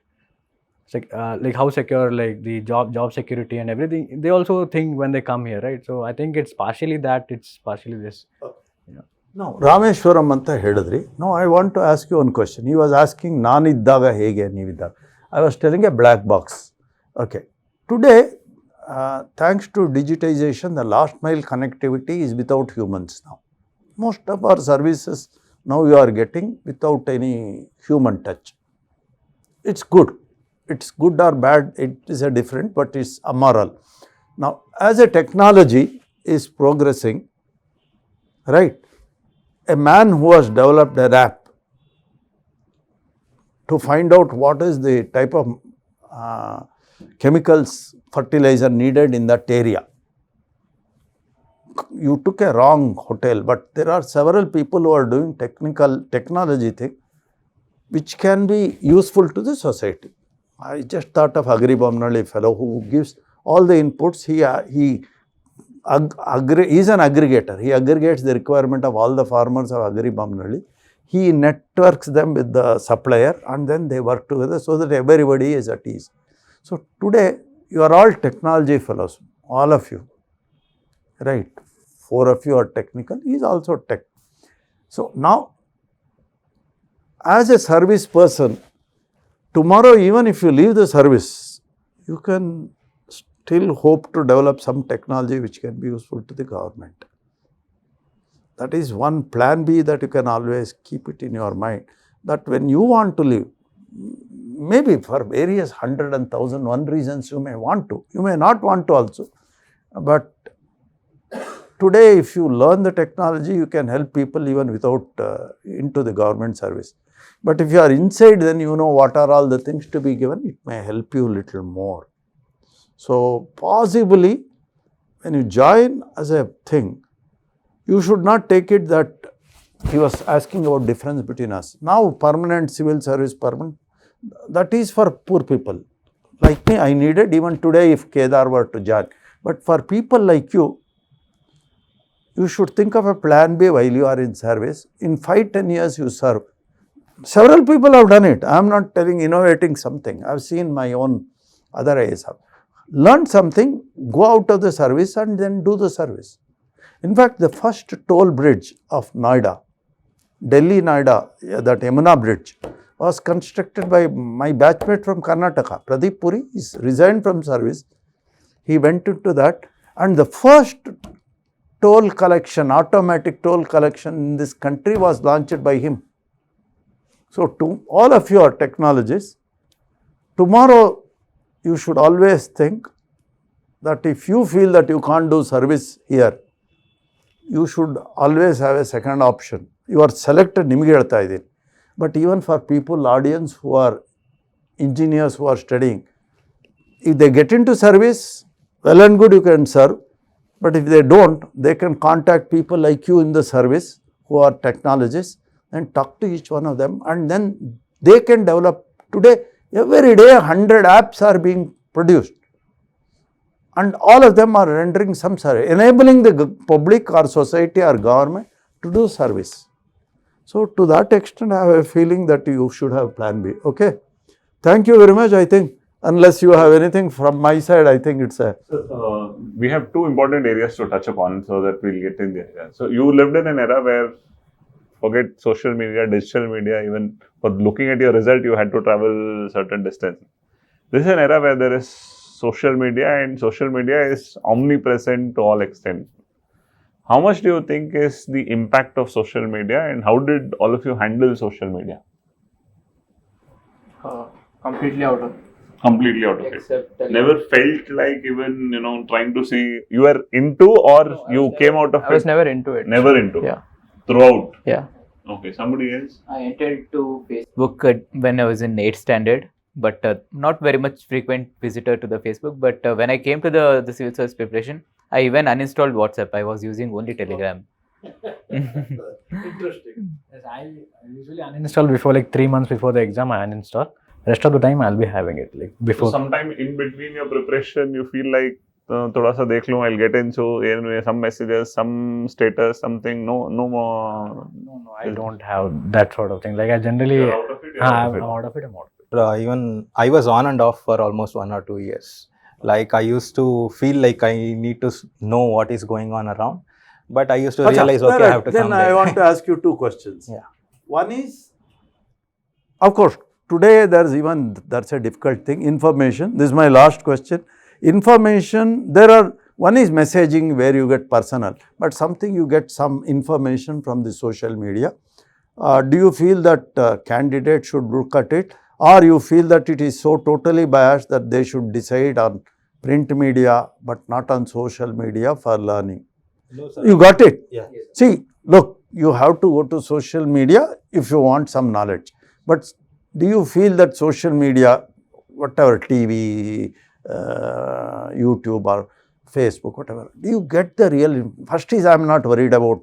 Like how secure, like the job security and everything. They also think when they come here, right? So I think it's partially that, it's partially this. You know. No, Rameshwaram anta hedidri. No, I want to ask you one question. He was asking, Naniddaga hege neeviddaga. I was telling a black box. Okay. Today, thanks to digitization, the last mile connectivity is without humans now. Most of our services now you are getting without any human touch. It's good. it's good or bad, it is a different, but it's amoral. Now, as a technology is progressing, right, a man who has developed an app to find out what is the type of chemicals, fertilizer needed in that area. You took a wrong hotel, but there are several people who are doing technology thing which can be useful to the society. I just thought of Agri Bomnali fellow who gives all the inputs. He is an aggregator. He aggregates the requirement of all the farmers of Agri Bomnali. He networks them with the supplier and then they work together so that everybody is at ease. So today you are all technology fellows, all of you, right? 4 of you are technical, he is also tech. So now, as a service person, tomorrow even if you leave the service, you can still hope to develop some technology which can be useful to the government. That is one plan B that you can always keep it in your mind, that when you want to leave, maybe for various 100 and 1,001 reasons you may want to, you may not want to also, but today if you learn the technology, you can help people even without into the government service. But if you are inside, then you know what are all the things to be given, it may help you little more. So possibly when you join as a thing, you should not take it that he was asking about difference between us. Now permanent civil service, permanent, that is for poor people. Like me, I needed even today if Kedar were to join. But for people like you, you should think of a plan B while you are in service. In 5-10 years you serve. Several people have done it. I am not innovating something. I have seen my own other IAS. Learn something, go out of the service and then do the service. In fact, the first toll bridge of Noida, Delhi Noida, that Yamuna bridge, was constructed by my batchmate from Karnataka. Pradeep Puri is resigned from service. He went into that, and the first toll collection, automatic toll collection in this country was launched by him. So, to all of you are technologists, tomorrow you should always think that if you feel that you can't do service here, you should always have a second option. You are selected, nimage ಹೇಳ್ತಾ ಇದ್ದೀನಿ. But even for people, audience who are engineers who are studying, if they get into service, well and good, you can serve. But if they don't, they can contact people like you in the service who are technologists and talk to each one of them, and then they can develop. Today, every day 100 apps are being produced and all of them are rendering some service, enabling the public or society or government to do service. So, to that extent, I have a feeling that you should have plan B. Okay. Thank you very much. I think, unless you have anything from my side, I think it's a... So, we have 2 important areas to touch upon so that we'll get in there. So, you lived in an era where, forget social media, digital media, even for looking at your result, you had to travel certain distance. This is an era where there is social media, and social media is omnipresent to all extent. How much do you think is the impact of social media, and how did all of you handle social media? Completely out of Completely out of Except it. Never felt like even, trying to see you were into, or no, you came out of it? I was never into it. Never into? Yeah. Throughout? Yeah. Okay, somebody else? I entered to Facebook when I was in 8th standard, but not very much frequent visitor to the Facebook. But when I came to the civil service preparation, I even uninstalled WhatsApp. I was using only Telegram. Interesting. Yes, I usually uninstall before like 3 months before the exam. I uninstall. Rest of the time I'll be having it like before. So sometime in between your preparation, you feel like thoda sa dekh loon, I'll get into some messages, some status, something. No more. No, I don't have that sort of thing. Like I generally, You're out of it. I'm out of it. Even I was on and off for almost 1 or 2 years. Like I used to feel like I need to know what is going on around, but I used to realize, okay, I have to come Then I back. want to ask you 2 questions. Yeah. One is, of course, today that's a difficult thing, information. This is my last question. Information, one is messaging where you get personal, but something you get some information from the social media. Do you feel that candidates should look at it, or you feel that it is so totally biased that they should decide on print media but not on social media for learning? No, sir. You got it? Yeah. See, look, you have to go to social media if you want some knowledge. But do you feel that social media, whatever, TV, YouTube or Facebook, whatever, do you get the real? First is, I am not worried about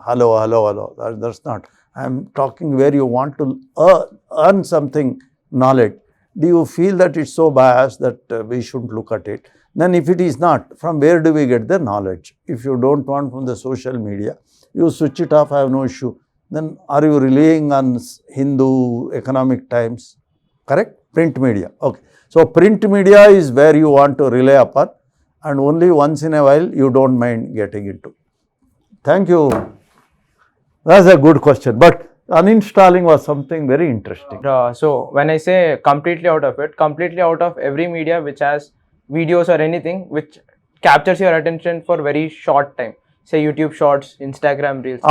hello. That's not. I am talking where you want to earn something, knowledge. Do you feel that it's so biased that we shouldn't look at it? Then if it is not, from where do we get the knowledge? If you don't want from the social media, you switch it off, I have no issue. Then are you relying on Hindu, Economic Times? Correct? Print media. Okay. So print media is where you want to rely upon, and only once in a while you don't mind getting into. Thank you. That's a good question. But uninstalling was something very interesting. So when I say completely out of it, completely out of every media which has videos or anything which captures your attention for very short time. Say YouTube Shorts, Instagram Reels.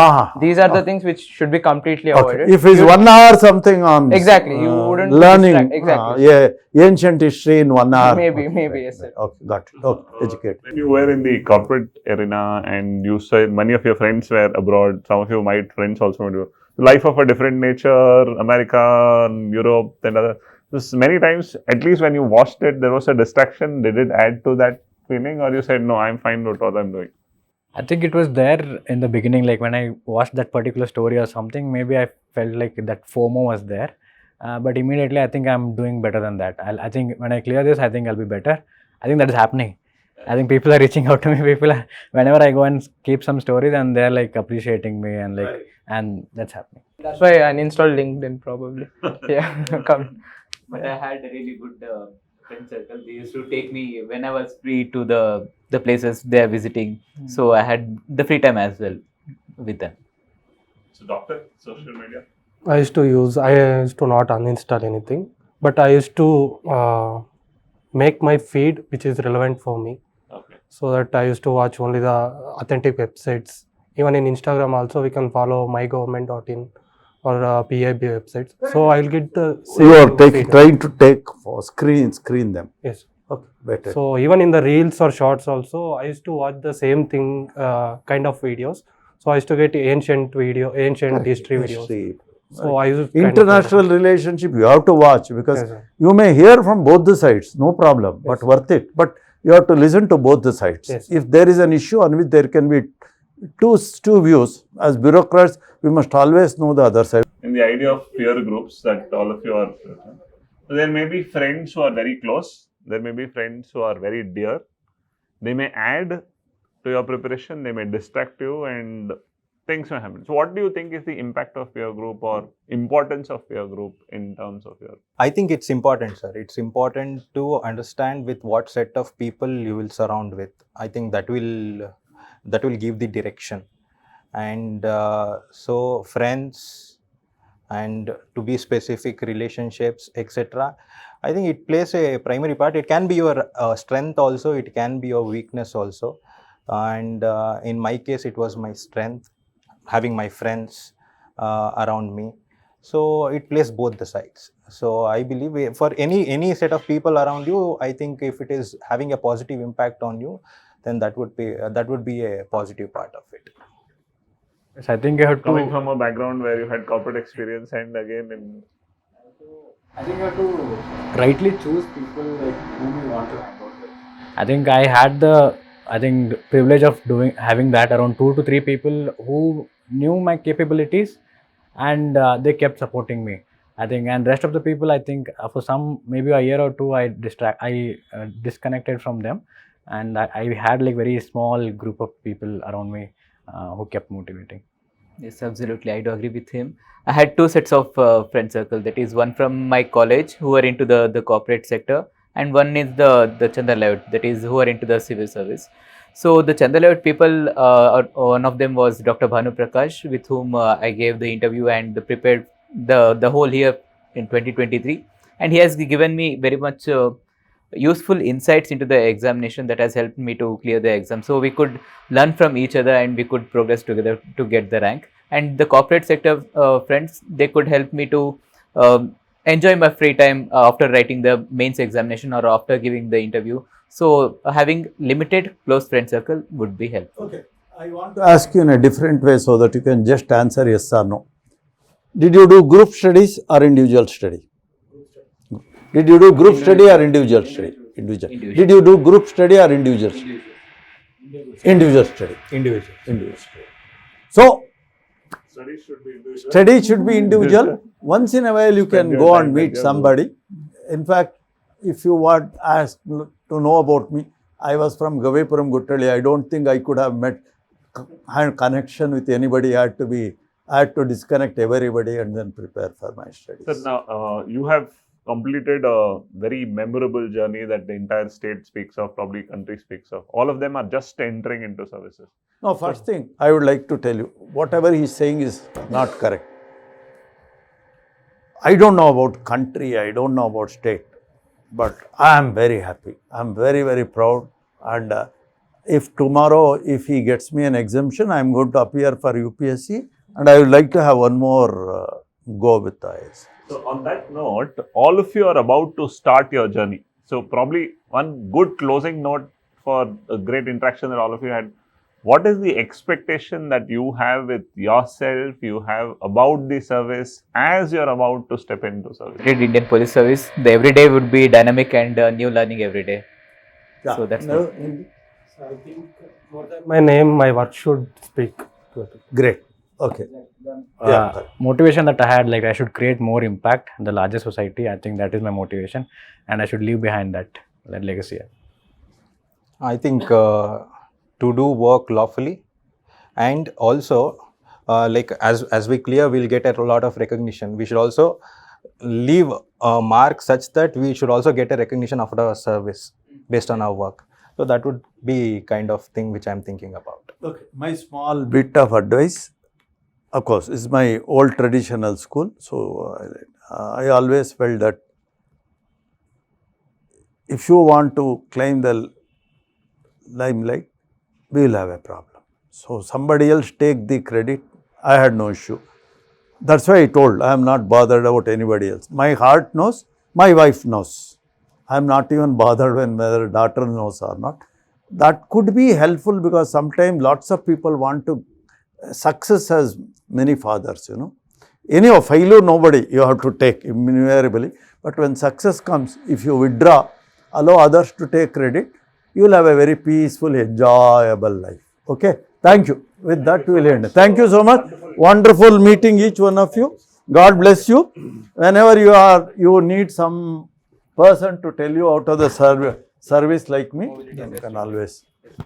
These are the things which should be completely avoided. If it's 1 hour something on exactly, you wouldn't learning, exactly. Yeah, ancient history in 1 hour. Maybe yes, sir. Okay, got it. Okay, educate. When you were in the corporate arena and you said many of your friends were abroad, some of you might friends also might do life of a different nature, America, Europe, and other. This many times, at least when you watched it, there was a distraction. Did it add to that feeling, or you said no, I'm fine with what I'm doing? I think it was there in the beginning, like when I watched that particular story or something, maybe I felt like that FOMO was there. But immediately I think I'm doing better than that. I think when I clear this, I think I'll be better. I think that is happening. I think people are reaching out to me. People are, whenever I go and keep some stories, and they're like appreciating me, and like, and that's happening. That's why I uninstalled LinkedIn probably. Yeah, come. But I had a really good friend circle. They used to take me when I was free to the places they are visiting. So I had the free time as well with them. So, doctor, social media. I used to not uninstall anything, but I used to make my feed which is relevant for me. Okay. So that I used to watch only the authentic websites. Even in Instagram also we can follow mygovernment.in or PIB websites. So I'll get the same You are feed. trying to take for screen them. Yes. Okay, better. So even in the reels or shorts also, I used to watch the same thing kind of videos. So I used to get ancient history videos. So I used international relationship you have to watch, because Yes, you may hear from both the sides, no problem, but worth it. But you have to listen to both the sides. Yes. If there is an issue on which there can be two views, as bureaucrats, we must always know the other side. In the idea of peer groups that all of you are, there may be friends who are very close. There may be friends who are very dear. They may add to your preparation. They may distract you, and things may happen. So, what do you think is the impact of peer group or importance of peer group in terms of your? I think it's important, sir. It's important to understand with what set of people you will surround with. I think that will give the direction. And so friends, and to be specific, relationships, etc. I think it plays a primary part. It can be your strength also. It can be your weakness also. And in my case, it was my strength, having my friends around me. So it plays both the sides. So I believe for any set of people around you, I think if it is having a positive impact on you, then that would be a positive part of it. Yes, I think you have Coming to. from a background where you had corporate experience and again in. I think you have to rightly choose people like whom you want to hang out with. I think I had the privilege of having that around 2 to 3 people who knew my capabilities, and they kept supporting me. I think, and rest of the people, I think for some maybe a year or two, I disconnected from them, and I had like very small group of people around me who kept motivating. Yes, absolutely. I do agree with him. I had 2 sets of friend circle. That is one from my college who are into the corporate sector, and one is the Chandalayout, that is who are into the civil service. So the Chandalayout people, one of them was Dr. Bhanu Prakash, with whom I gave the interview and prepared the whole year in 2023, and he has given me very much useful insights into the examination that has helped me to clear the exam. So we could learn from each other and we could progress together to get the rank. And the corporate sector friends, they could help me to enjoy my free time after writing the mains examination or after giving the interview. So having limited close friend circle would be helpful. Okay. I want to ask you in a different way so that you can just answer yes or no. Did you do group studies or individual study? Did you do group study or individual study? Individual. Did you do group study or individual study? Individual study. Individual study. So, study should be individual. Once in a while you can go and meet somebody. In fact, if you want ask to know about me, I was from Gavepuram Guttali. I don't think I could have met had connection with anybody. I had to disconnect everybody and then prepare for my studies. So now you have completed a very memorable journey that the entire state speaks of, probably country speaks of. All of them are just entering into services. No, first thing I would like to tell you, whatever he's saying is not correct. I don't know about country, I don't know about state, but I am very happy. I am very, very proud. And if tomorrow, if he gets me an exemption, I am going to appear for UPSC and I would like to have one more go with the IAS. So on that note, all of you are about to start your journey. So probably one good closing note for a great interaction that all of you had. What is the expectation that you have with yourself, you have about the service as you're about to step into service? Indian Police Service, the everyday would be dynamic and new learning every day. Yeah. So that's So I think more than my name, my work should speak to it. Great. Okay. Motivation that I had, like I should create more impact in the larger society. I think that is my motivation, and I should leave behind that legacy. I think to do work lawfully, and also like as we clear, we'll get a lot of recognition. We should also leave a mark such that we should also get a recognition of our service based on our work. So that would be kind of thing which I'm thinking about. Okay. My small bit of advice, of course, is my old traditional school. So I always felt that if you want to claim the limelight, we will have a problem. So somebody else take the credit. I had no issue. That's why I told I am not bothered about anybody else. My heart knows, my wife knows. I am not even bothered when whether daughter knows or not. That could be helpful because sometimes lots of people want to, success has many fathers, you know. Anyhow, failure nobody, you have to take invariably. But when success comes, if you withdraw, allow others to take credit, you will have a very peaceful, enjoyable life. Okay. Thank you. With that, we will end. Thank you so much. Wonderful meeting each one of you. God bless you. Whenever you need some person to tell you out of the service like me, you can always